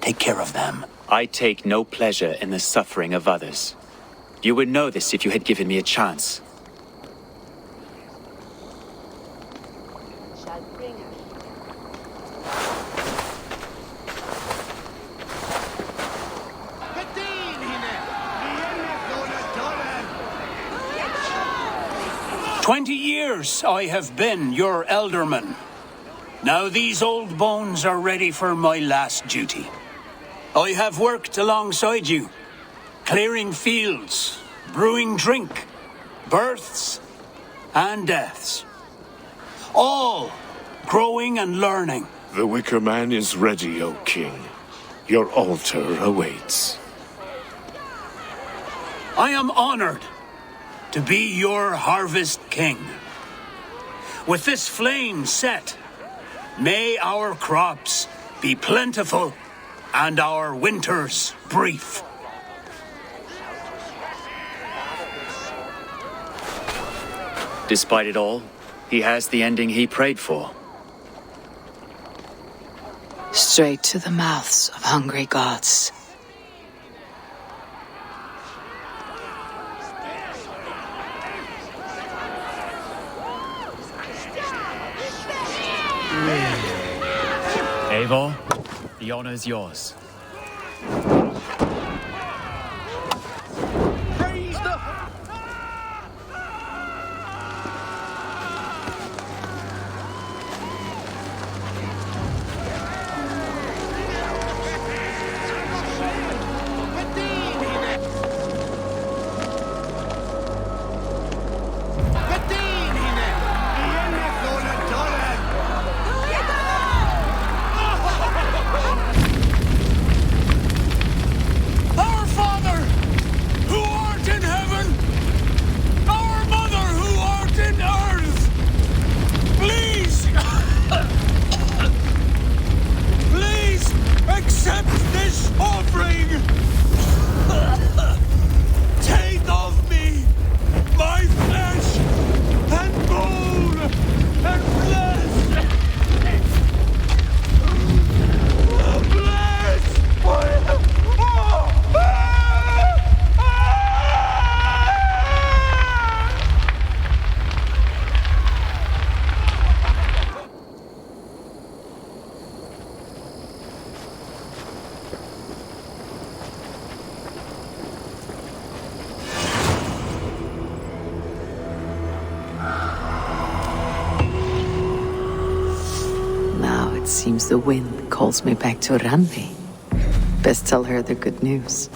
take care of them. I take no pleasure in the suffering of others. You would know this if you had given me a chance. "20 years I have been your elderman. Now these old bones are ready for my last duty. I have worked alongside you, clearing fields, brewing drink, births and deaths. All growing and learning. The Wicker Man is ready, O King. Your altar awaits. I am honored to be your Harvest King. With this flame set, may our crops be plentiful and our winters brief. Despite it all, he has the ending he prayed for. Straight to the mouths of hungry gods. Eivor, the honor is yours. Seems the wind calls me back to Randvi. Best tell her the good news.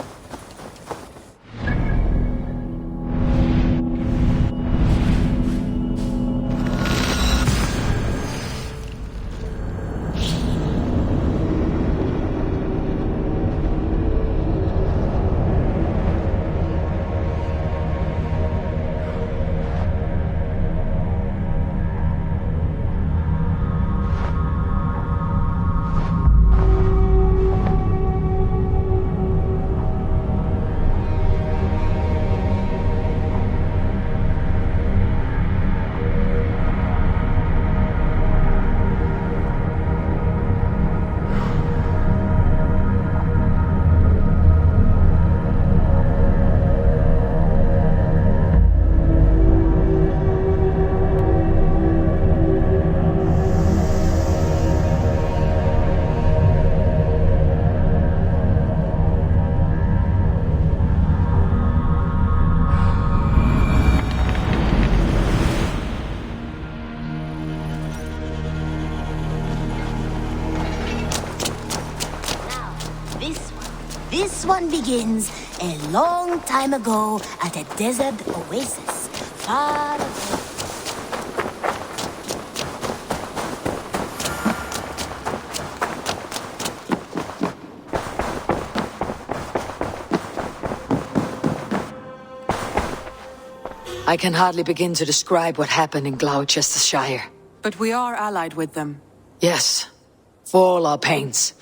This one begins a long time ago at a desert oasis, far away. I can hardly begin to describe what happened in Gloucestershire. But we are allied with them. Yes, for all our pains.